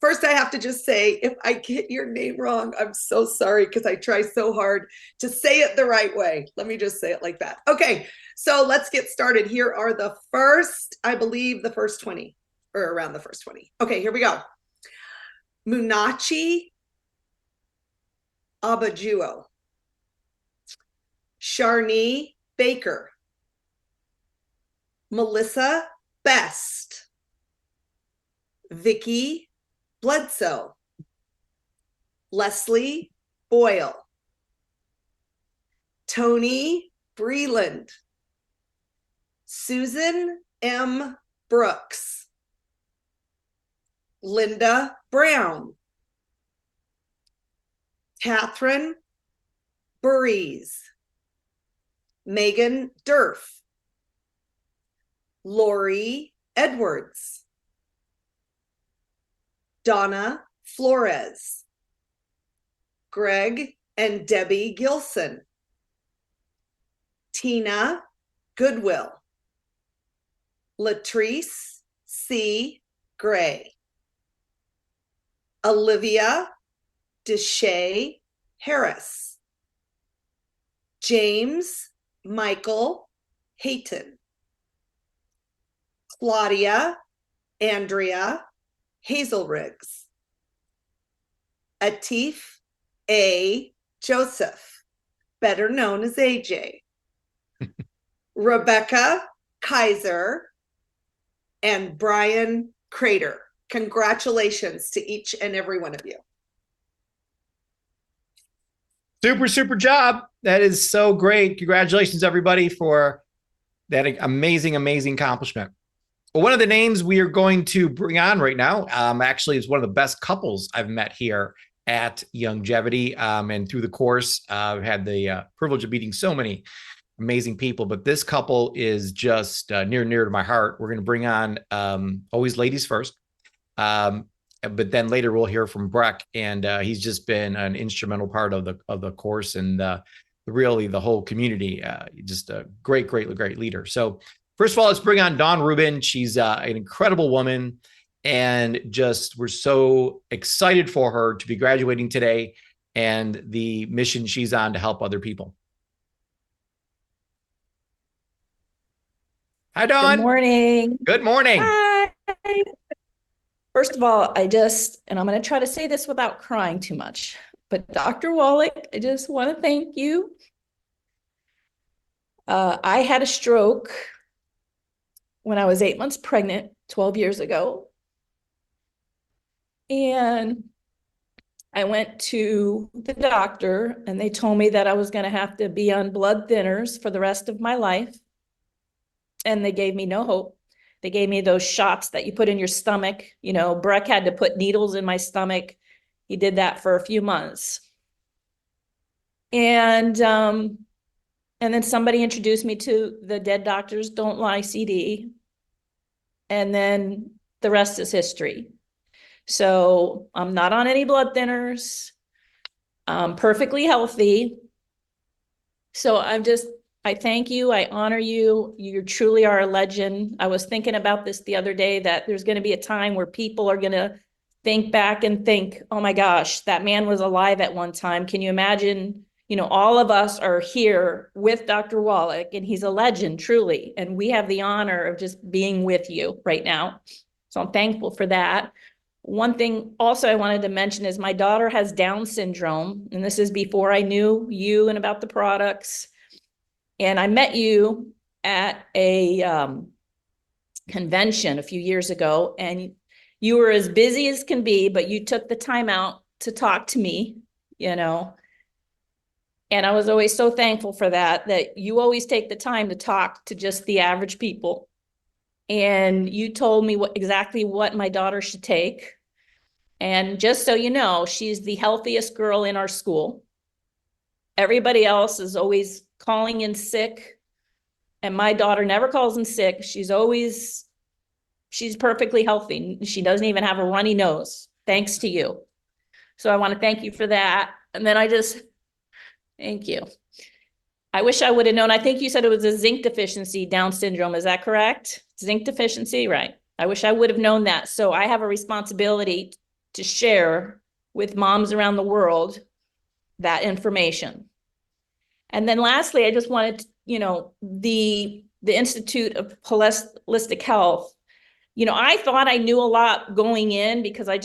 first I have to just say, if I get your name wrong, I'm so sorry because I try so hard to say it the right way. Let me just say it like that. Okay, so let's get started. Here are the first 20, or around the first 20. Okay, here we go. Munachi Abajuo. Sharni Baker. Melissa Best. Vicky Bledsoe. Leslie Boyle. Tony Breland. Susan M. Brooks. Linda Brown. Catherine Burries. Megan Durf. Lori Edwards. Donna Flores. Greg and Debbie Gilson. Tina Goodwill. Latrice C. Gray. Olivia Deshay Harris. James Michael Hayton. Claudia Andrea Hazelriggs. Atif A. Joseph, better known as AJ. Rebecca Kaiser and Brian Crater. Congratulations to each and every one of you. Super, super job. That is so great. Congratulations, everybody, for that amazing, amazing accomplishment. Well, one of the names we are going to bring on right now actually is one of the best couples I've met here at Youngevity. And through the course, I've had the privilege of meeting so many amazing people, but this couple is just near and dear to my heart. We're going to bring on always ladies first. But then later we'll hear from Breck, and he's just been an instrumental part of the course and really the whole community. Just a great leader. So first of all, let's bring on Dawn Rubin. She's an incredible woman, and just we're so excited for her to be graduating today and the mission she's on to help other people. Hi, Dawn. Good morning. Good morning. Hi. First of all, and I'm going to try to say this without crying too much, but Dr. Wallach, I just want to thank you. I had a stroke when I was 8 months pregnant, 12 years ago. And I went to the doctor and they told me that I was going to have to be on blood thinners for the rest of my life. And they gave me no hope. They gave me those shots that you put in your stomach. You know, Breck had to put needles in my stomach. He did that for a few months. And then somebody introduced me to the Dead Doctors Don't Lie CD. And then the rest is history. So I'm not on any blood thinners. I'm perfectly healthy. So I thank you. I honor you. You truly are a legend. I was thinking about this the other day, that there's going to be a time where people are going to think back and think, oh my gosh, that man was alive at one time. Can you imagine? You know, all of us are here with Dr. Wallach, and he's a legend, truly. And we have the honor of just being with you right now. So I'm thankful for that. One thing also I wanted to mention is my daughter has Down syndrome, and this is before I knew you and about the products. And I met you at a convention a few years ago, and you were as busy as can be, but you took the time out to talk to me, you know. And I was always so thankful for that you always take the time to talk to just the average people. And you told me exactly what my daughter should take. And just so you know, she's the healthiest girl in our school. Everybody else is always calling in sick, and my daughter never calls in sick. She's perfectly healthy. She doesn't even have a runny nose, thanks to you. So I want to thank you for that. And then thank you. I wish I would have known. I think you said it was a zinc deficiency, Down syndrome. Is that correct? Zinc deficiency, right? I wish I would have known that. So I have a responsibility to share with moms around the world that information. And then lastly, I just wanted to, the Institute of Wholistic Health, I thought I knew a lot going in because I've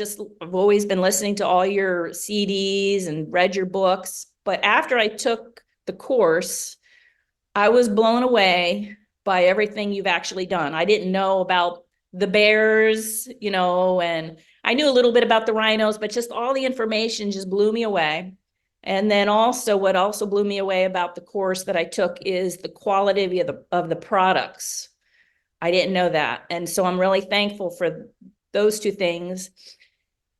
always been listening to all your CDs and read your books. But after I took the course, I was blown away by everything you've actually done. I didn't know about the bears, and I knew a little bit about the rhinos, but just all the information just blew me away. And then also what also blew me away about the course that I took is the quality of the products. I didn't know that. And so I'm really thankful for those two things.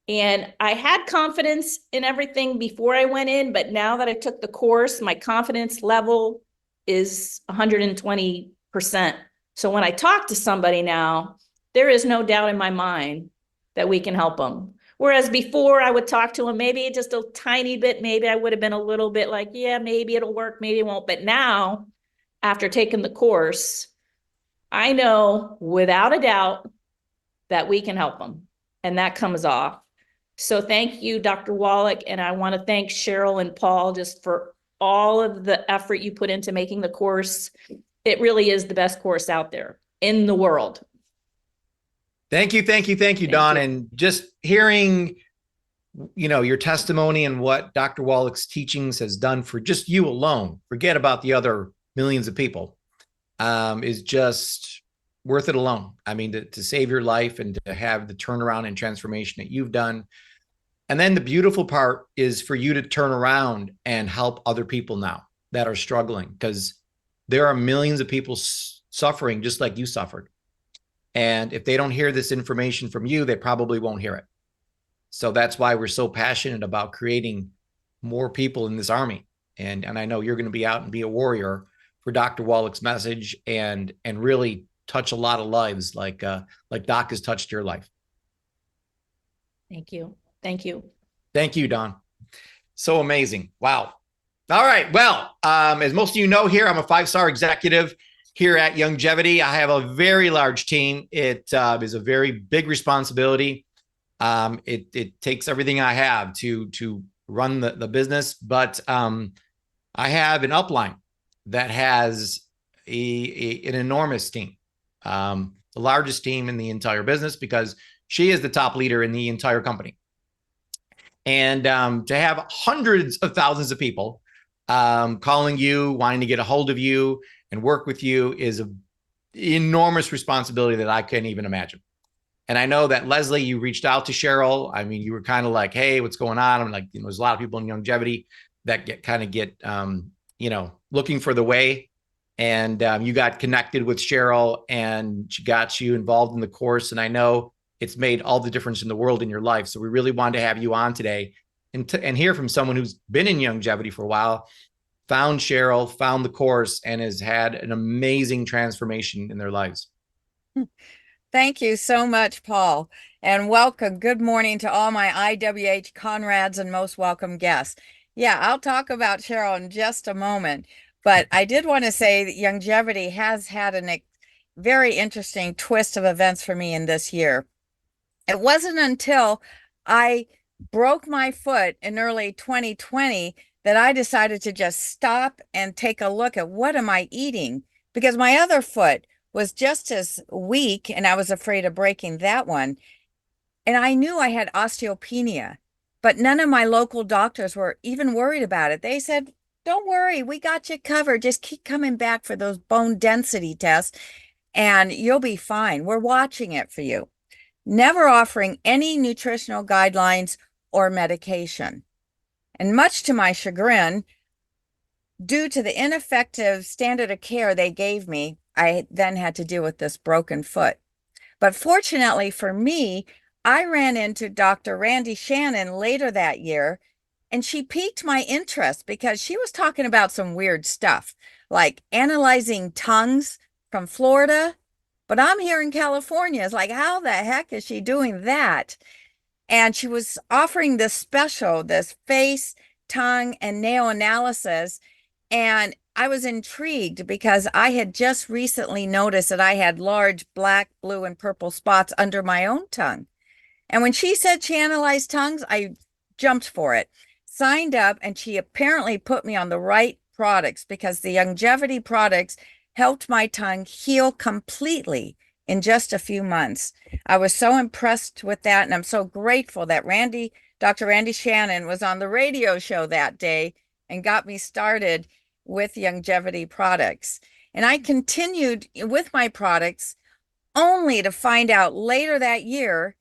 And I had confidence in everything before I went in, but now that I took the course, my confidence level is 120%. So when I talk to somebody now, there is no doubt in my mind that we can help them. Whereas before I would talk to them, maybe just a tiny bit, maybe I would have been a little bit like, yeah, maybe it'll work, maybe it won't. But now, after taking the course, I know without a doubt that we can help them. And that comes off. So thank you, Dr. Wallach. And I want to thank Cheryl and Paul just for all of the effort you put into making the course. It really is the best course out there in the world. Thank you, Dawn. And just hearing, your testimony and what Dr. Wallach's teachings has done for just you alone, forget about the other millions of people, is just worth it alone. I mean, to save your life and to have the turnaround and transformation that you've done. And then the beautiful part is for you to turn around and help other people now that are struggling, because there are millions of people suffering just like you suffered. And if they don't hear this information from you, they probably won't hear it. So that's why we're so passionate about creating more people in this army. And I know you're going to be out and be a warrior for Dr. Wallach's message and really touch a lot of lives like Doc has touched your life. Thank you. Thank you. Thank you, Don. So amazing. Wow. All right. Well, as most of you know here, I'm a 5-star executive here at Youngevity. I have a very large team. It is a very big responsibility. It takes everything I have to run the business, but I have an upline that has an enormous team, the largest team in the entire business, because she is the top leader in the entire company. And to have hundreds of thousands of people calling you, wanting to get a hold of you and work with you is an enormous responsibility that I can't even imagine. And I know that, Leslie, you reached out to Cheryl. I mean, you were kind of like, hey, what's going on? I'm like, there's a lot of people in Youngevity that get looking for the way. And you got connected with Cheryl and she got you involved in the course. And I know it's made all the difference in the world in your life. So we really wanted to have you on today and hear from someone who's been in Youngevity for a while, found Cheryl, found the course, and has had an amazing transformation in their lives. Thank you so much, Paul, and welcome. Good morning to all my IWH Conrads and most welcome guests. Yeah, I'll talk about Cheryl in just a moment, but I did want to say that Youngevity has had a very interesting twist of events for me in this year. It wasn't until I broke my foot in early 2020 that I decided to just stop and take a look at what am I eating, because my other foot was just as weak and I was afraid of breaking that one. And I knew I had osteopenia, but none of my local doctors were even worried about it. They said, don't worry, we got you covered. Just keep coming back for those bone density tests and you'll be fine. We're watching it for you. Never offering any nutritional guidelines or medication. And much to my chagrin, due to the ineffective standard of care they gave me, I then had to deal with this broken foot. But fortunately for me, I ran into Dr. Randy Shannon later that year, and she piqued my interest because she was talking about some weird stuff, like analyzing tongues from Florida. But I'm here in California. It's like, how the heck is she doing that? And she was offering this special, this face, tongue, and nail analysis. And I was intrigued because I had just recently noticed that I had large black, blue, and purple spots under my own tongue. And when she said she analyzed tongues, I jumped for it, signed up, and she apparently put me on the right products because the Youngevity products helped my tongue heal completely in just a few months. I was so impressed with that, and I'm so grateful that Dr. Randy Shannon was on the radio show that day and got me started with Youngevity products. And I continued with my products only to find out later that year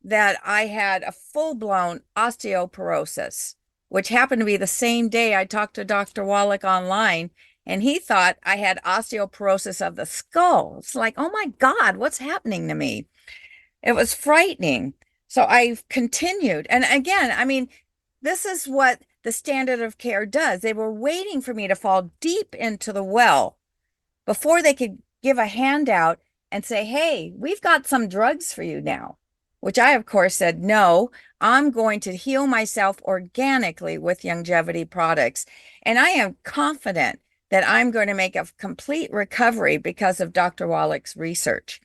that I had a full-blown osteoporosis, which happened to be the same day I talked to Dr. Wallach online, and he thought I had osteoporosis of the skull. It's like, oh my God, what's happening to me? It was frightening. So I continued. And again, I mean, this is what the standard of care does. They were waiting for me to fall deep into the well before they could give a handout and say, hey, we've got some drugs for you now, which I, of course, said, no, I'm going to heal myself organically with Youngevity products. And I am confident that I'm going to make a complete recovery because of Dr. Wallach's research.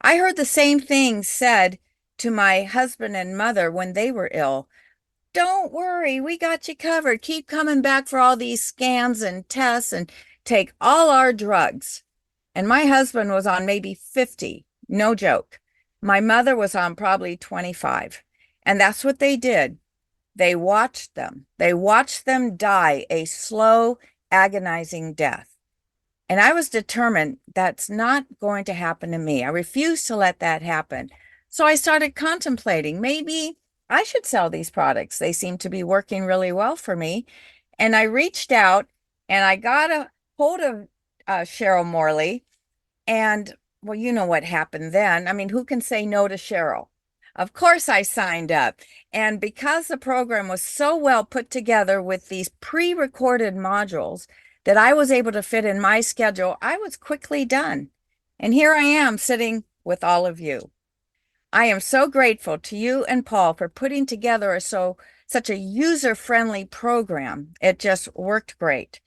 I heard the same thing said to my husband and mother when they were ill. Don't worry, we got you covered. Keep coming back for all these scans and tests and take all our drugs. And my husband was on maybe 50, no joke. My mother was on probably 25. And that's what they did. They watched them. They watched them die a slow, agonizing death. And I was determined that's not going to happen to me. I refused to let that happen. So I started contemplating maybe I should sell these products. They seem to be working really well for me. And I reached out and I got a hold of Cheryl Morley. And well, you know what happened then. I mean, who can say no to Cheryl? Of course, I signed up. And because the program was so well put together with these pre-recorded modules that I was able to fit in my schedule, I was quickly done. And here I am sitting with all of you. I am so grateful to you and Paul for putting together such a user-friendly program. It just worked great.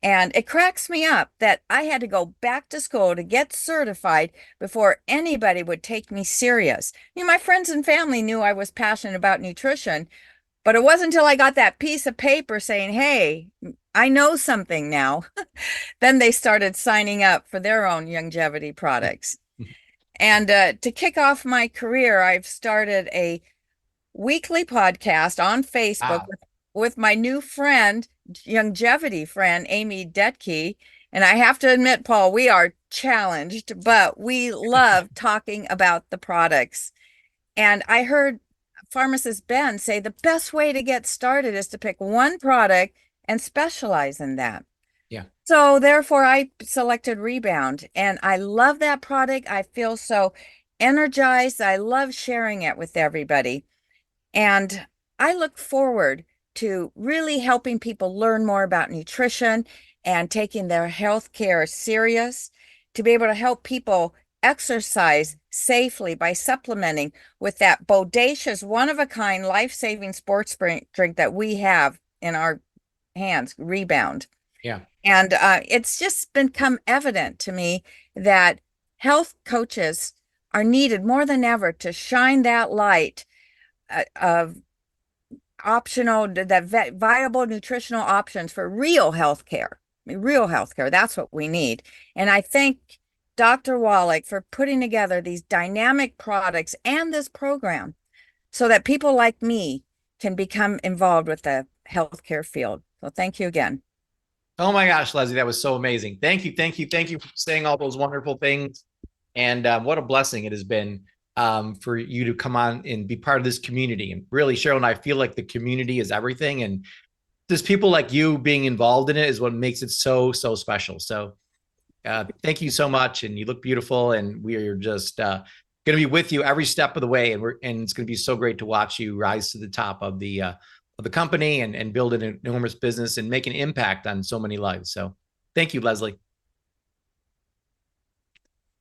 And it cracks me up that I had to go back to school to get certified before anybody would take me serious. My friends and family knew I was passionate about nutrition, but it wasn't until I got that piece of paper saying, hey, I know something now. Then they started signing up for their own longevity products. And to kick off my career, I've started a weekly podcast on Facebook with my new friend, longevity friend, Amy Detke. And I have to admit, Paul, we are challenged, but we love talking about the products. And I heard pharmacist Ben say the best way to get started is to pick one product and specialize in that. Yeah. So therefore I selected Rebound and I love that product. I feel so energized. I love sharing it with everybody. And I look forward to really helping people learn more about nutrition and taking their health care serious, to be able to help people exercise safely by supplementing with that bodacious, one-of-a-kind, life-saving sports drink that we have in our hands, Rebound. Yeah. And it's just become evident to me that health coaches are needed more than ever to shine that light of viable nutritional options for real healthcare. Real healthcare, that's what we need. And I thank Dr. Wallach for putting together these dynamic products and this program so that people like me can become involved with the healthcare field. So thank you again. Oh my gosh, Leslie, that was so amazing. Thank you. Thank you. Thank you for saying all those wonderful things. And what a blessing it has been for you to come on and be part of this community. And really, Cheryl and I feel like the community is everything. And just people like you being involved in it is what makes it so, so special. So thank you so much. And you look beautiful. And we are just going to be with you every step of the way. And it's going to be so great to watch you rise to the top of the company and build an enormous business and make an impact on so many lives. So thank you, Leslie.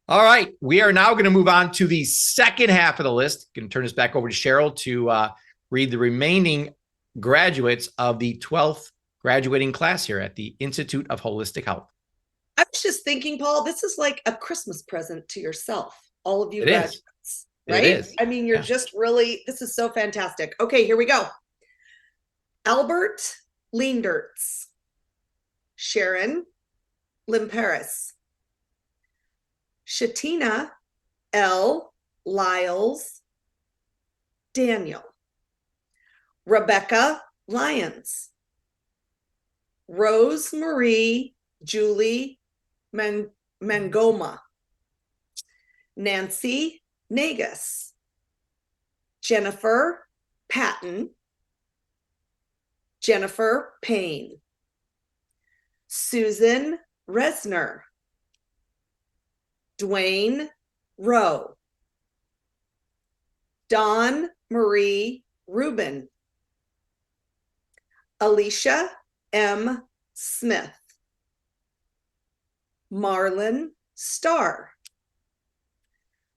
All right, we are now going to move on to the second half of the list. Going to turn this back over to Cheryl to read the remaining graduates of the 12th graduating class here at the Institute of Holistic Health. I was just thinking, Paul, this is like a Christmas present to yourself, all of you It graduates, is. right? It is. I mean, you're just really, this is so fantastic. Okay, here we go. Albert Leendertz, Sharon Limperis, Shatina L. Lyles, Daniel, Rebecca Lyons, Rose Marie Julie Mangoma, Nancy Nagus, Jennifer Patton, Jennifer Payne, Susan Resner, Dwayne Rowe, Dawn Marie Rubin, Alicia M. Smith, Marlon Starr,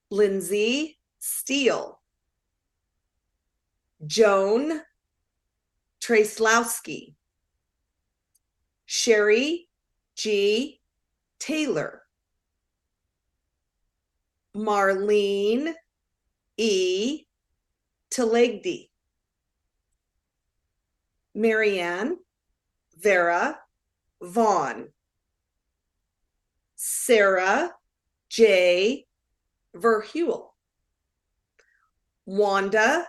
Lindsay Steele, Joan Traslowski, Sherry G. Taylor, Marlene E. Telegdi, Marianne Vera Vaughn, Sarah J. Verheuel, Wanda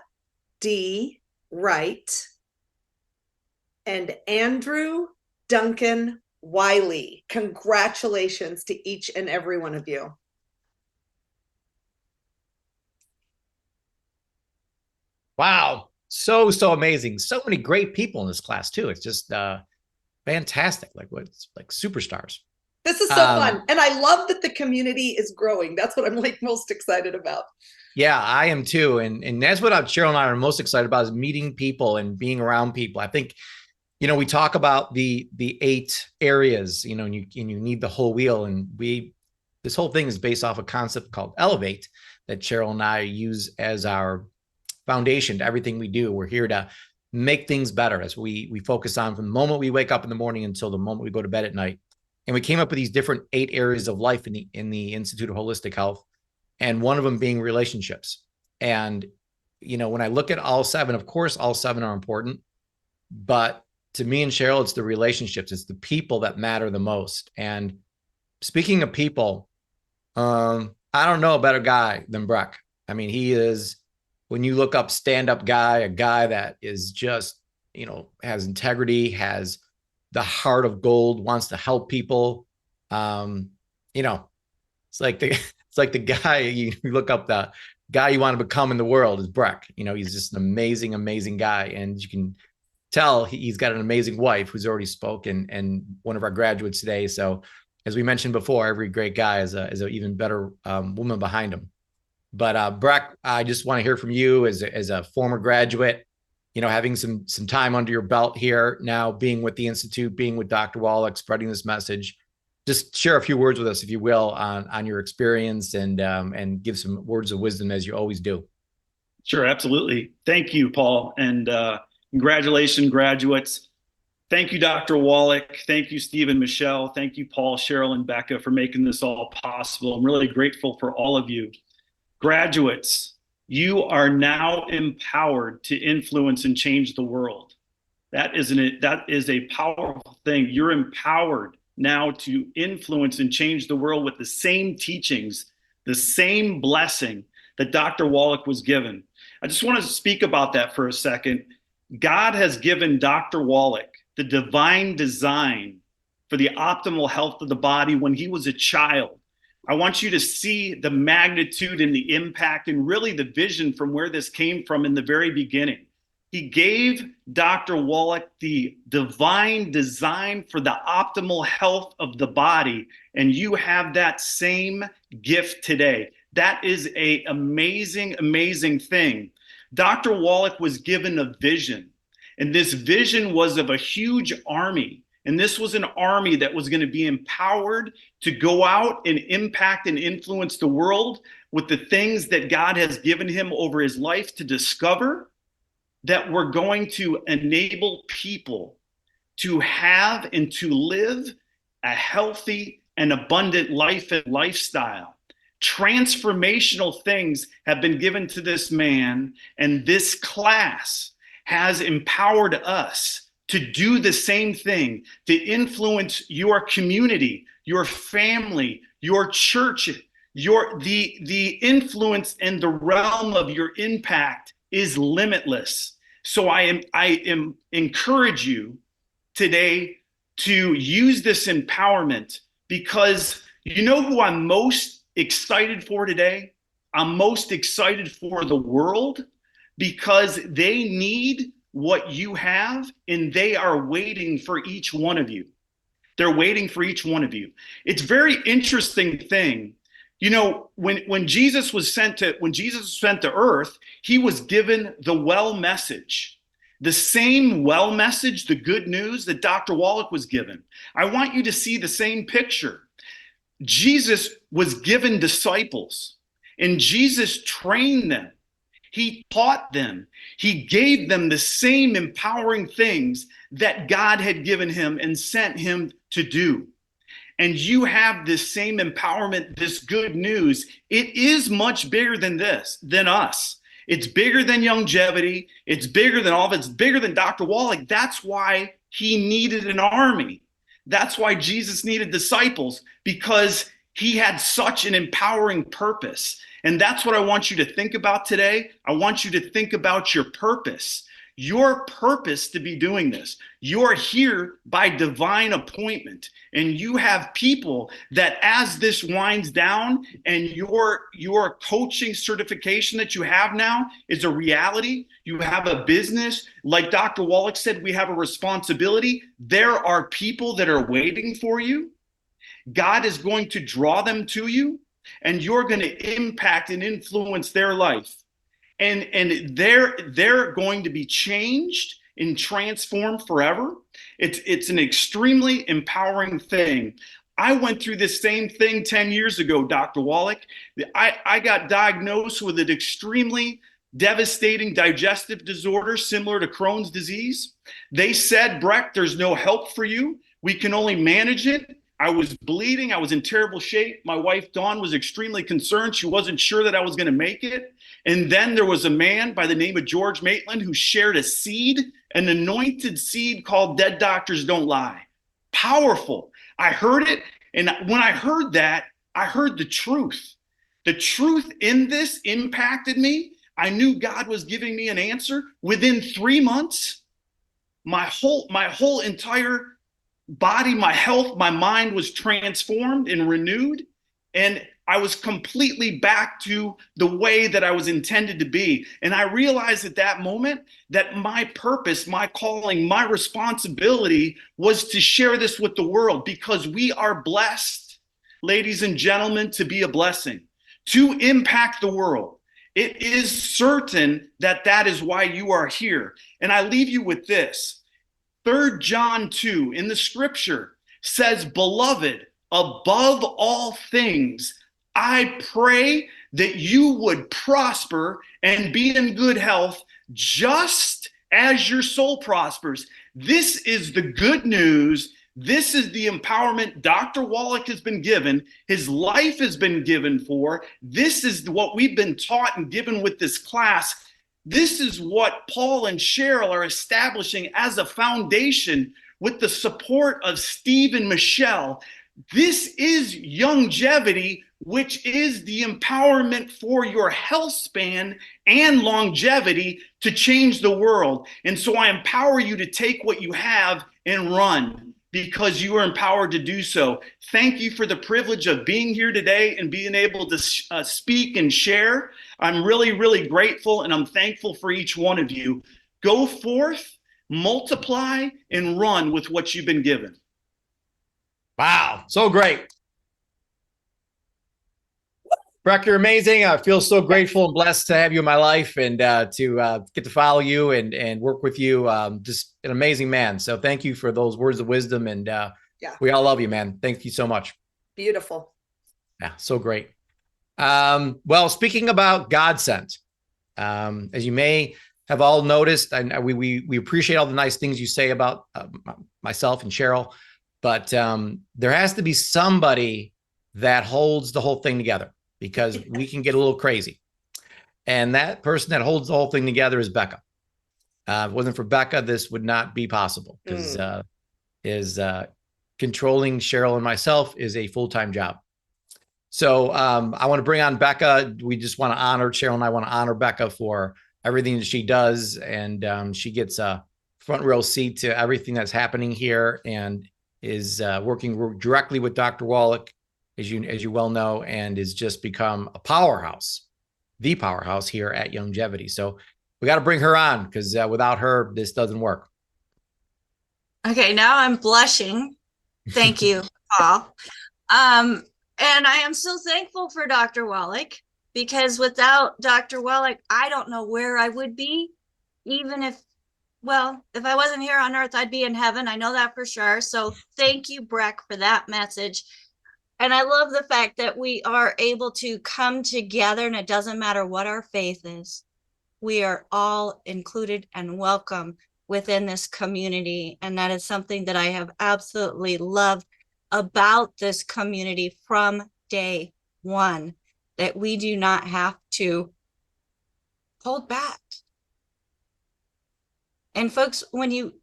D. Wright, and Andrew Duncan Wiley. Congratulations to each and every one of you. Wow. So amazing. So many great people in this class too. It's just fantastic. Like what's like superstars. This is so fun. And I love that the community is growing. That's what I'm like most excited about. Yeah, I am too. And that's what Cheryl and I are most excited about, is meeting people and being around people. I think, we talk about the 8 areas, and you need the whole wheel. And this whole thing is based off a concept called Elevate that Cheryl and I use as our foundation to everything we do. We're here to make things better, as we focus on from the moment we wake up in the morning until the moment we go to bed at night. And we came up with these different 8 areas of life in the Institute of Holistic Health, and one of them being relationships. And when I look at all 7, of course, all 7 are important, but to me and Cheryl, it's the relationships. It's the people that matter the most. And speaking of people, I don't know a better guy than Breck. I mean, he is, when you look up stand-up guy, a guy that is just, has integrity, has the heart of gold, wants to help people. It's like the guy, you look up, the guy you want to become in the world is Breck. He's just an amazing, amazing guy. And you can tell he's got an amazing wife who's already spoken, and one of our graduates today. So as we mentioned before, every great guy is an even better woman behind him. But Breck, I just want to hear from you as a former graduate, having some time under your belt here now, being with the Institute, being with Dr. Wallach, spreading this message. Just share a few words with us, if you will, on your experience, and give some words of wisdom, as you always do. Sure, absolutely. Thank you, Paul, and congratulations, graduates. Thank you, Dr. Wallach. Thank you, Steve and Michelle. Thank you, Paul, Cheryl, and Becca, for making this all possible. I'm really grateful for all of you. Graduates, you are now empowered to influence and change the world. That is a powerful thing. You're empowered now to influence and change the world with the same teachings, the same blessing that Dr. Wallach was given. I just want to speak about that for a second. God has given Dr. Wallach the divine design for the optimal health of the body when he was a child. I want you to see the magnitude and the impact and really the vision from where this came from in the very beginning. He gave Dr. Wallach the divine design for the optimal health of the body, and you have that same gift today. That is an amazing, amazing thing. Dr. Wallach was given a vision, and this vision was of a huge army. And this was an army that was going to be empowered to go out and impact and influence the world with the things that God has given him over his life to discover, that were going to enable people to have and to live a healthy and abundant life and lifestyle. Transformational things have been given to this man, and this class has empowered us to do the same thing, to influence your community, your family, your church. The influence and the realm of your impact is limitless. So I encourage you today to use this empowerment, because you know who I'm most excited for today? I'm most excited for the world, because they need what you have, and they are waiting for each one of you. They're waiting for each one of you. It's a very interesting thing. When Jesus was sent to earth, he was given the well message, the same well message, the good news that Dr. Wallach was given. I want you to see the same picture. Jesus was given disciples, and Jesus trained them. He taught them. He gave them the same empowering things that God had given him and sent him to do. And you have this same empowerment, this good news. It is much bigger than us. It's bigger than longevity. It's bigger than all of it. It's bigger than Dr. Wallach. That's why he needed an army. That's why Jesus needed disciples, because he had such an empowering purpose. And that's what I want you to think about today. I want you to think about your purpose. your purpose to be doing this. You're here by divine appointment, and you have people that, as this winds down and your coaching certification that you have now is a reality, you have a business, like Dr. Wallach said, we have a responsibility. There are people that are waiting for you. God is going to draw them to you, and you're going to impact and influence their life. And they're going to be changed and transformed forever. It's an extremely empowering thing. I went through this same thing 10 years ago, Dr. Wallach. I got diagnosed with an extremely devastating digestive disorder similar to Crohn's disease. They said, Breck, there's no help for you. We can only manage it. I was bleeding. I was in terrible shape. My wife, Dawn, was extremely concerned. She wasn't sure that I was going to make it. And then there was a man by the name of George Maitland who shared a seed, an anointed seed called Dead Doctors Don't Lie. Powerful. I heard it. And when I heard that, I heard the truth. The truth in this impacted me. I knew God was giving me an answer. Within 3 months, my whole entire body, my health, my mind was transformed and renewed. And I was completely back to the way that I was intended to be. And I realized at that moment that my purpose, my calling, my responsibility was to share this with the world, because we are blessed, ladies and gentlemen, to be a blessing, to impact the world. It is certain that that is why you are here. And I leave you with this. 3 John 2 in the scripture says, beloved, above all things, I pray that you would prosper and be in good health, just as your soul prospers. This is the good news. This is the empowerment Dr. Wallach has been given. His life has been given for. This is what we've been taught and given with this class. This is what Paul and Cheryl are establishing as a foundation with the support of Steve and Michelle. This is longevity, which is the empowerment for your health span and longevity to change the world. And so I empower you to take what you have and run, because you are empowered to do so. Thank you for the privilege of being here today and being able to speak and share. I'm really, really grateful, and I'm thankful for each one of you. Go forth, multiply, and run with what you've been given. Wow, so great. Breck, you're amazing. I feel so grateful and blessed to have you in my life, and to get to follow you and work with you. Just an amazing man. So thank you for those words of wisdom, and we all love you, man. Thank you so much. Beautiful. Yeah, so great. Well, speaking about God sent, as you may have all noticed, and we appreciate all the nice things you say about myself and Cheryl, but there has to be somebody that holds the whole thing together, because we can get a little crazy. And that person that holds the whole thing together is Becca. If it wasn't for Becca, this would not be possible, because controlling Cheryl and myself is a full-time job. So I want to bring on Becca. We just want to honor, Cheryl and I want to honor Becca for everything that she does. And she gets a front row seat to everything that's happening here, and is working directly with Dr. Wallach, as you well know, and has just become a powerhouse, the powerhouse here at Longevity. So we got to bring her on, because without her, this doesn't work. Okay, now I'm blushing. Thank you, Paul. And I am so thankful for Dr. Wallach, because without Dr. Wallach, I don't know where I would be. Even if I wasn't here on earth, I'd be in heaven. I know that for sure. So thank you, Breck, for that message. And I love the fact that we are able to come together, and it doesn't matter what our faith is. We are all included and welcome within this community. And that is something that I have absolutely loved about this community from day one, that we do not have to hold back. And folks, when you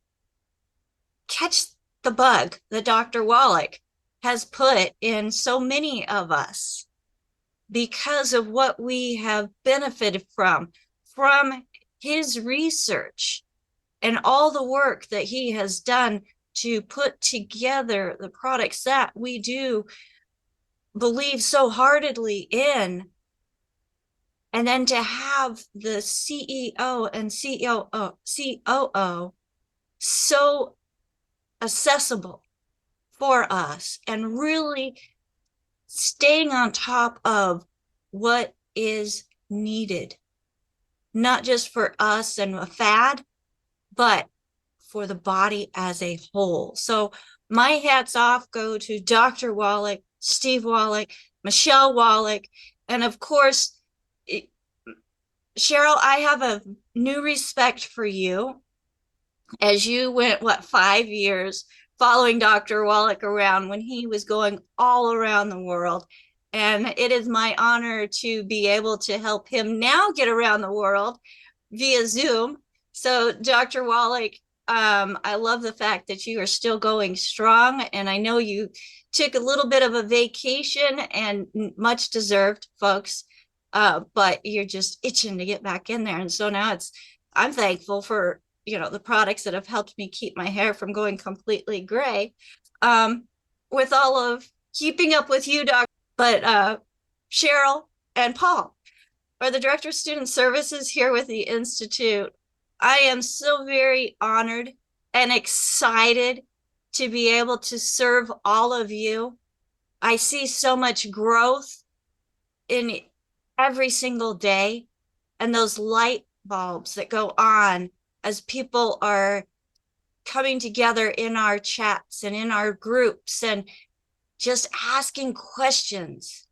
catch the bug that Dr. Wallach has put in so many of us, because of what we have benefited from his research, and all the work that he has done to put together the products that we do believe so heartedly in. And then to have the CEO and COO so accessible for us and really staying on top of what is needed, not just for us and a fad, but for the body as a whole. So my hats off go to Dr. Wallach, Steve Wallach, Michelle Wallach, and of course, Cheryl, I have a new respect for you as you went, 5 years following Dr. Wallach around when he was going all around the world. And it is my honor to be able to help him now get around the world via Zoom. So Dr. Wallach, I love the fact that you are still going strong. And I know you took a little bit of a vacation, and much deserved, folks. But you're just itching to get back in there. And so now I'm thankful for, the products that have helped me keep my hair from going completely gray, with all of keeping up with you, Doc. But Cheryl and Paul are the Director of Student Services here with the Institute. I am so very honored and excited to be able to serve all of you. I see so much growth in every single day, and those light bulbs that go on as people are coming together in our chats and in our groups and just asking questions.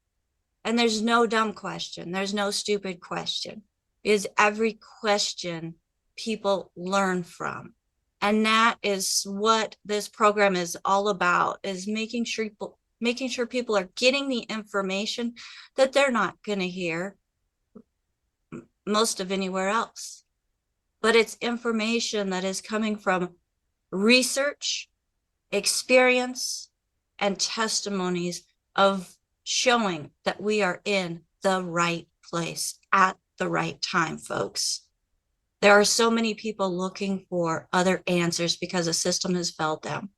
And there's no dumb question. There's no stupid question. Is every question people learn from. And that is what this program is all about, is making sure people are getting the information that they're not going to hear most of anywhere else. But it's information that is coming from research, experience, and testimonies of showing that we are in the right place at the right time, folks. There are so many people looking for other answers because the system has failed them.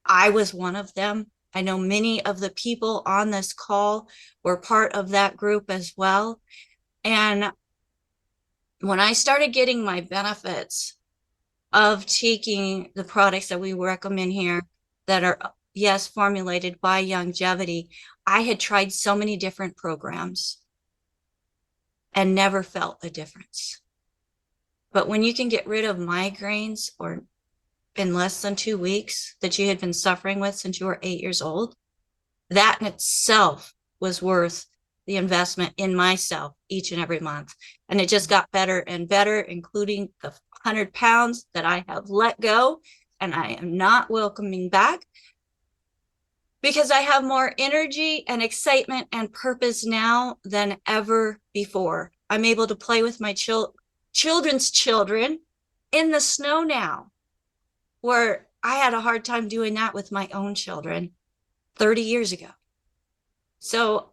I was one of them. I know many of the people on this call were part of that group as well. And when I started getting my benefits of taking the products that we recommend here that are, yes, formulated by Longevity, I had tried so many different programs and never felt a difference. But when you can get rid of migraines or in less than 2 weeks that you had been suffering with since you were 8 years old, that in itself was worth the investment in myself each and every month. And it just got better and better, including the 100 pounds that I have let go and I am not welcoming back, because I have more energy and excitement and purpose now than ever before. I'm able to play with my children's children in the snow now, where I had a hard time doing that with my own children 30 years ago. So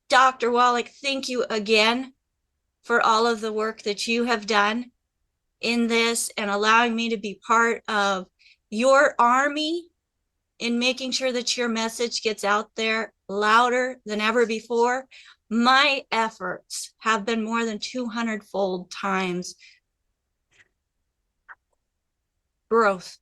Dr. Wallach, thank you again for all of the work that you have done in this and allowing me to be part of your army in making sure that your message gets out there louder than ever before. My efforts have been more than 200-fold times growth.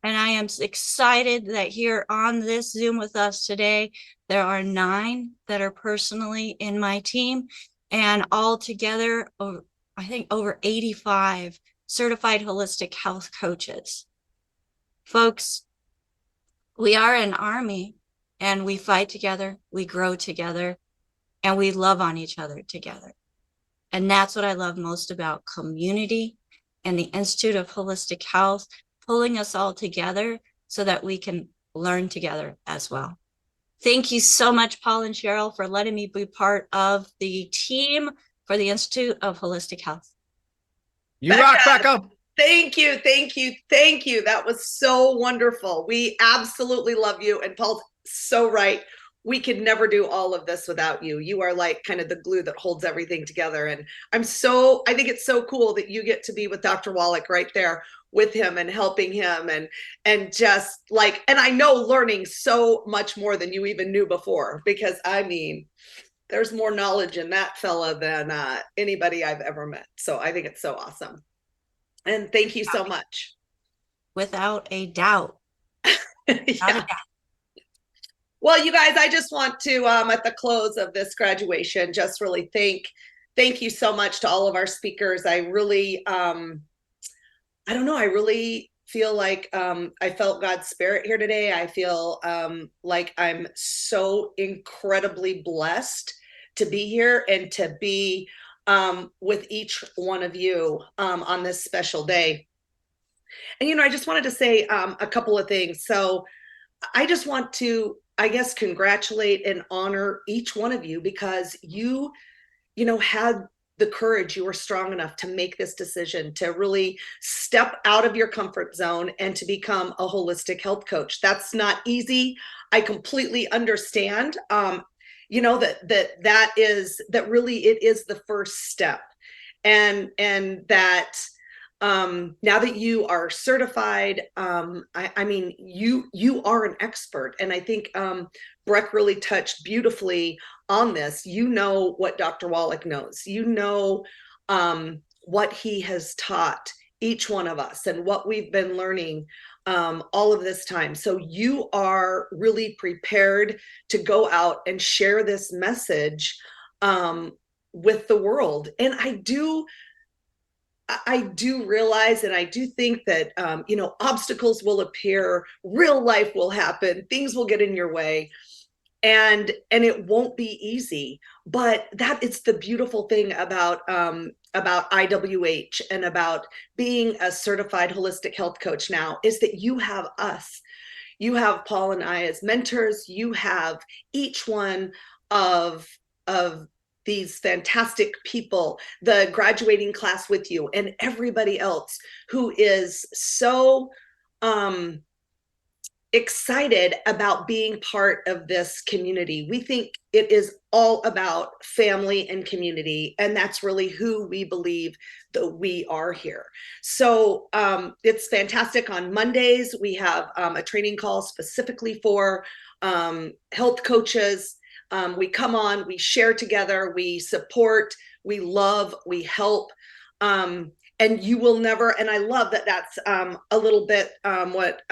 And I am excited that here on this Zoom with us today, there are 9 that are personally in my team, and all together, I think over 85 certified holistic health coaches. Folks, we are an army, and we fight together, we grow together, and we love on each other together. And that's what I love most about community and the Institute of Wholistic Health, pulling us all together so that we can learn together as well. Thank you so much, Paul and Cheryl, for letting me be part of the team for the Institute of Wholistic Health. You rock, Becca. Thank you, thank you, thank you. That was so wonderful. We absolutely love you. And Paul's so right. we could never do all of this without you. You are like kind of the glue that holds everything together. And I think it's so cool that you get to be with Dr. Wallach right there with him and helping him and just like, and I know learning so much more than you even knew before, because I mean, there's more knowledge in that fella than anybody I've ever met. So I think it's so awesome. And thank you so much. Without a doubt. Yeah. Well, you guys, I just want to, at the close of this graduation, just really thank you so much to all of our speakers. I really, I don't know, I really feel like I felt God's spirit here today. I feel like I'm so incredibly blessed to be here and to be with each one of you on this special day. And, I just wanted to say a couple of things. So I just want to, I guess, congratulate and honor each one of you, because you had the courage, you were strong enough to make this decision, to really step out of your comfort zone and to become a holistic health coach. That's not easy. I completely understand, that really it is the first step. And that now that you are certified, I mean, you are an expert. And I think Breck really touched beautifully on this. You know what Dr. Wallach knows. You know what he has taught each one of us and what we've been learning all of this time. So you are really prepared to go out and share this message with the world. And I do realize, and I do think that, obstacles will appear, real life will happen, things will get in your way, and it won't be easy. But it's the beautiful thing about IWH and about being a certified holistic health coach now, is that you have us. You have Paul and I as mentors. You have each one of these fantastic people, the graduating class with you, and everybody else who is so excited about being part of this community. We think it is all about family and community, and that's really who we believe that we are here. So it's fantastic. On Mondays, we have a training call specifically for health coaches. We come on, we share together, we support, we love, we help. And you will never, and I love that that's a little bit what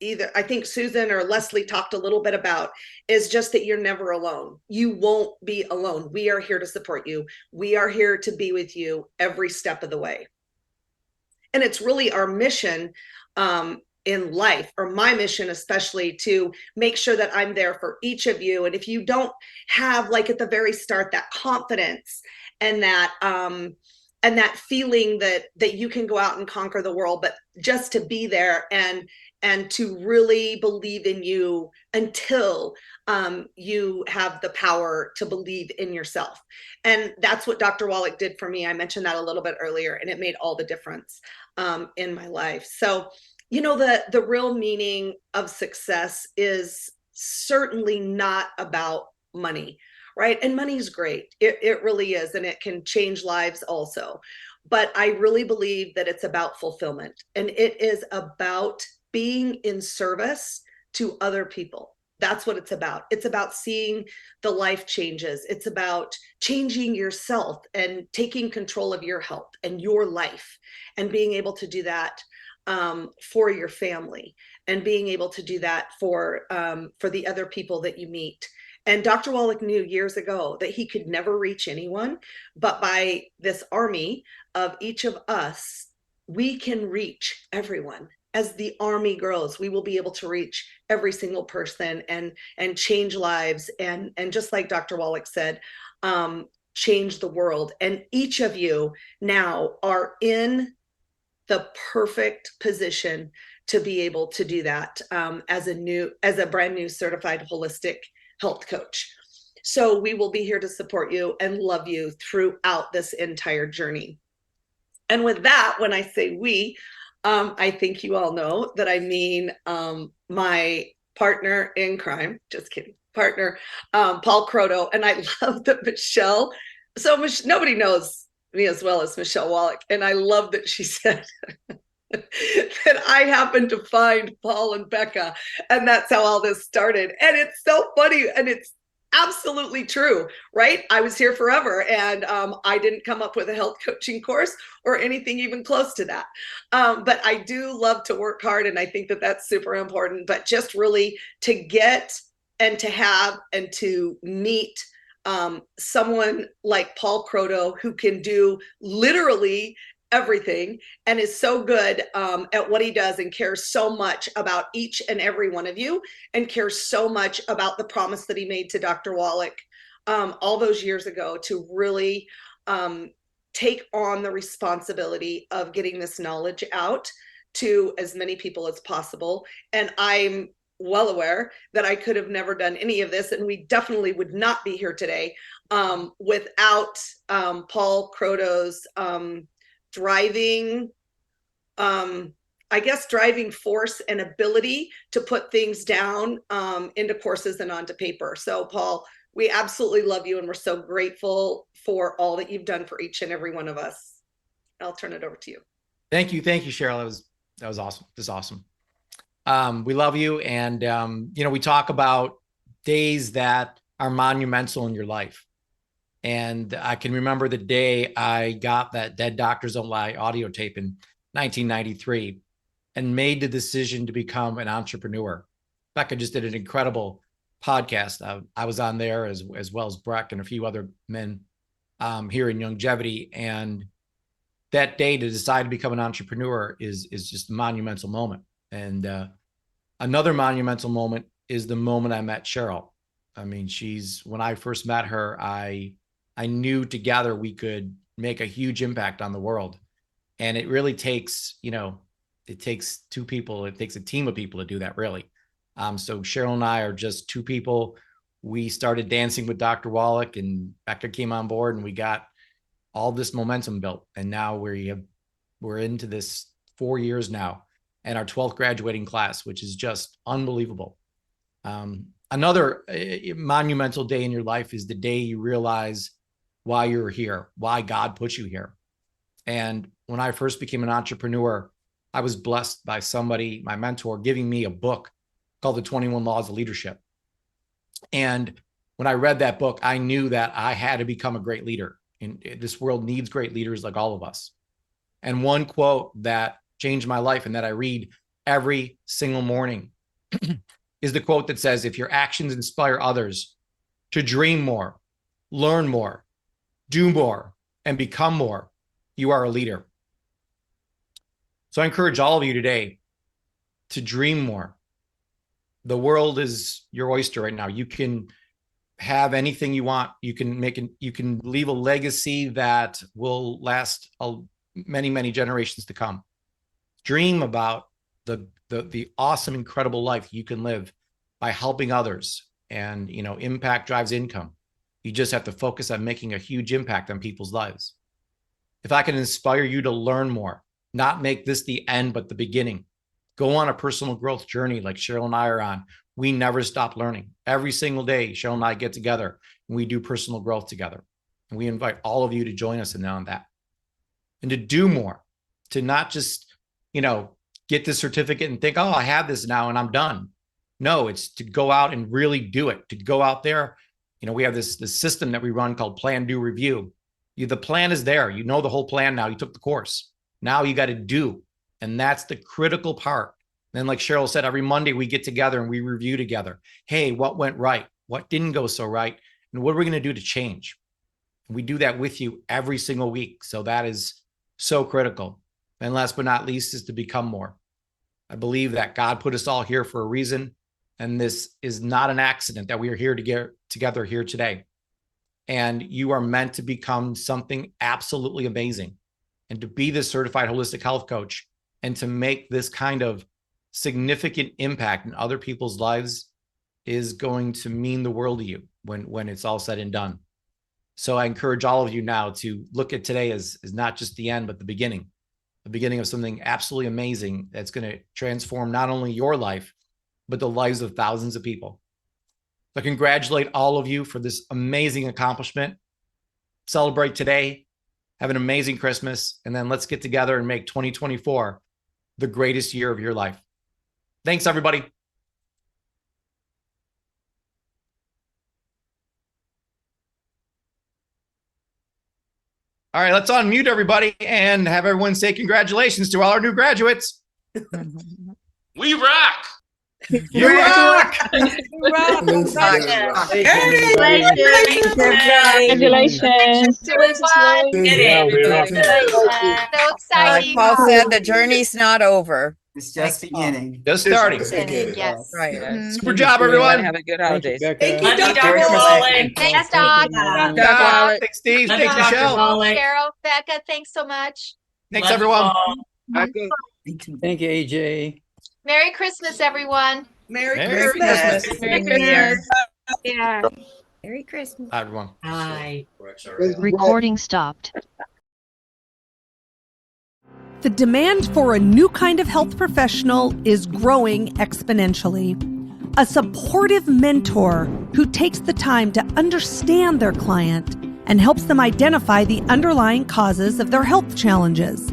either I think Susan or Leslie talked a little bit about, is just that you're never alone. You won't be alone. We are here to support you. We are here to be with you every step of the way. And it's really our mission in life, or my mission especially, to make sure that I'm there for each of you. And if you don't have, like at the very start, that confidence and that feeling that you can go out and conquer the world, but just to be there and to really believe in you until you have the power to believe in yourself. And that's what Dr. Wallach did for me. I mentioned that a little bit earlier, and it made all the difference in my life. So, the real meaning of success is certainly not about money, right? And money's great. It really is. And it can change lives also. But I really believe that it's about fulfillment, and it is about being in service to other people. That's what it's about. It's about seeing the life changes. It's about changing yourself and taking control of your health and your life, and being able to do that for your family, and being able to do that for the other people that you meet. And Dr. Wallach knew years ago that he could never reach anyone, but by this army of each of us, we can reach everyone. As the army grows, we will be able to reach every single person and change lives. And just like Dr. Wallach said, change the world. And each of you now are in the perfect position to be able to do that as a brand new certified holistic health coach. So we will be here to support you and love you throughout this entire journey. And with that, when I say we, I think you all know that I mean my partner in crime, just kidding, partner, Paul Croto. And I love that Michelle, nobody knows me as well as Michelle Wallach. And I love that she said that I happened to find Paul and Becca, and that's how all this started. And it's so funny, and it's absolutely true, right? I was here forever, and I didn't come up with a health coaching course or anything even close to that. But I do love to work hard, and I think that that's super important. But just really to get and to have and to meet someone like Paul Croto, who can do literally everything and is so good at what he does and cares so much about each and every one of you and cares so much about the promise that he made to Dr. Wallach all those years ago to really take on the responsibility of getting this knowledge out to as many people as possible. And I'm well aware that I could have never done any of this, and we definitely would not be here today without Paul Croto's driving force and ability to put things down into courses and onto paper. So Paul, we absolutely love you, and we're so grateful for all that you've done for each and every one of us. I'll turn it over to you. Thank you, Cheryl. That was awesome. This is awesome. We love you, and we talk about days that are monumental in your life. And I can remember the day I got that Dead Doctors Don't Lie audio tape in 1993 and made the decision to become an entrepreneur. Becca just did an incredible podcast. I was on there as well as Breck and a few other men here in Longevity. And that day to decide to become an entrepreneur is just a monumental moment. And another monumental moment is the moment I met Cheryl. I mean, when I first met her, I knew together we could make a huge impact on the world. And it really takes, it takes two people, it takes a team of people to do that, really. So Cheryl and I are just two people. We started dancing with Dr. Wallach, and Becca came on board, and we got all this momentum built. And now we're into this 4 years now, and our 12th graduating class, which is just unbelievable. Another monumental day in your life is the day you realize why you're here, why God put you here. And when I first became an entrepreneur, I was blessed by somebody, my mentor, giving me a book called The 21 Laws of Leadership. And when I read that book, I knew that I had to become a great leader. And this world needs great leaders like all of us. And one quote that changed my life and that I read every single morning is the quote that says, if your actions inspire others to dream more, learn more, do more, and become more, you are a leader. So I encourage all of you today to dream more. The world is your oyster right now. You can have anything you want. You can leave a legacy that will last many, many generations to come. Dream about the awesome, incredible life you can live by helping others. And, impact drives income. You just have to focus on making a huge impact on people's lives. If I can inspire you to learn more, not make this the end, but the beginning, go on a personal growth journey like Cheryl and I are on. We never stop learning. Every single day, Cheryl and I get together and we do personal growth together. And we invite all of you to join us in on that. And to do more, to not just, get this certificate and think, oh, I have this now and I'm done. No, it's to go out and really do it, to go out there. We have this system that we run called Plan, Do, Review. The plan is there. You know the whole plan now. You took the course. Now you got to do. And that's the critical part. Then, like Cheryl said, every Monday we get together and we review together. Hey, what went right? What didn't go so right? And what are we going to do to change? And we do that with you every single week. So that is so critical. And last but not least is to become more. I believe that God put us all here for a reason. And this is not an accident that we are here to get together here today. And you are meant to become something absolutely amazing and to be this certified holistic health coach and to make this kind of significant impact in other people's lives is going to mean the world to you when it's all said and done. So I encourage all of you now to look at today as not just the end, but the beginning of something absolutely amazing that's going to transform not only your life, but the lives of thousands of people. So congratulate all of you for this amazing accomplishment. Celebrate today. Have an amazing Christmas. And then let's get together and make 2024 the greatest year of your life. Thanks, everybody. All right, let's unmute everybody and have everyone say congratulations to all our new graduates. We rock. You rock! Congratulations. So exciting. Paul said the journey's not over. It's just beginning. Just starting. Yes. Right. Super job, everyone. Have a good holidays. Thank you, Dr. Dr. Wallach. Thanks, Doc. Thanks, Steve. Thanks, Michelle. Cheryl, Becca, thanks so much. Thanks, everyone. Thank you, AJ. Merry Christmas, everyone. Merry Merry Christmas. Christmas. Merry Christmas. Yeah. Merry Christmas. Hi, everyone. Hi. Recording stopped. The demand for a new kind of health professional is growing exponentially. A supportive mentor who takes the time to understand their client and helps them identify the underlying causes of their health challenges.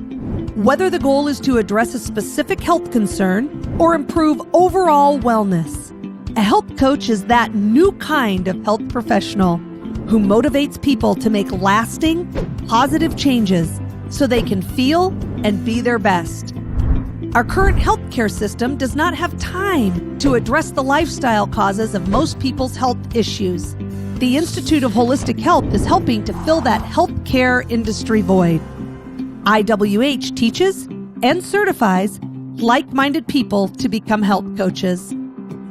Whether the goal is to address a specific health concern or improve overall wellness, a health coach is that new kind of health professional who motivates people to make lasting, positive changes so they can feel and be their best. Our current healthcare system does not have time to address the lifestyle causes of most people's health issues. The Institute of Wholistic Health is helping to fill that healthcare industry void. IWH teaches and certifies like-minded people to become health coaches.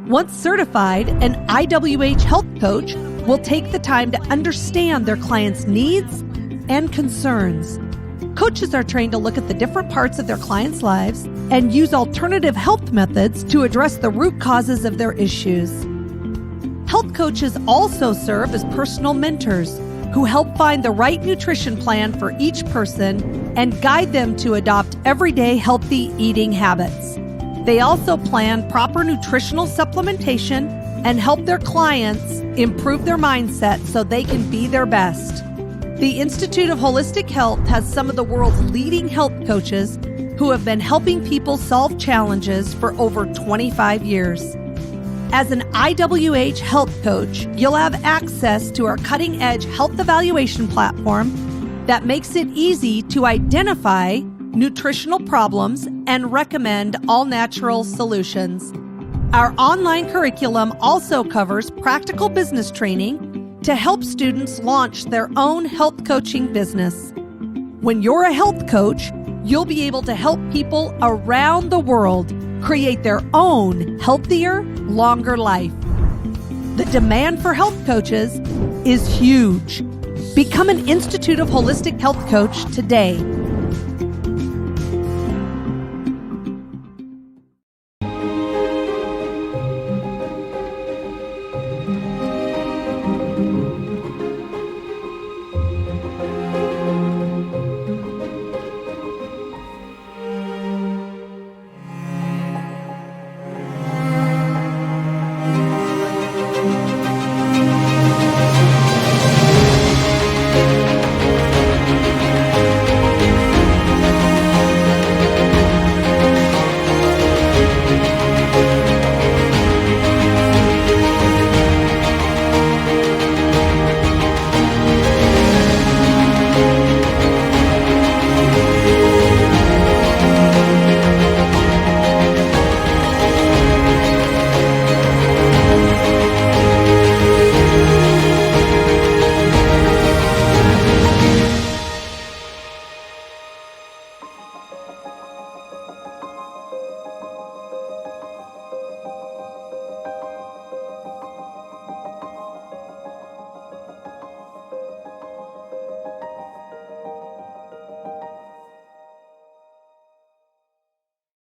Once certified, an IWH health coach will take the time to understand their clients' needs and concerns. Coaches are trained to look at the different parts of their clients' lives and use alternative health methods to address the root causes of their issues. Health coaches also serve as personal mentors who help find the right nutrition plan for each person and guide them to adopt everyday healthy eating habits. They also plan proper nutritional supplementation and help their clients improve their mindset so they can be their best. The Institute of Wholistic Health has some of the world's leading health coaches who have been helping people solve challenges for over 25 years. As an IWH health coach, you'll have access to our cutting-edge health evaluation platform that makes it easy to identify nutritional problems and recommend all-natural solutions. Our online curriculum also covers practical business training to help students launch their own health coaching business. When you're a health coach, you'll be able to help people around the world create their own healthier, longer life. The demand for health coaches is huge. Become an Institute of Wholistic Health coach today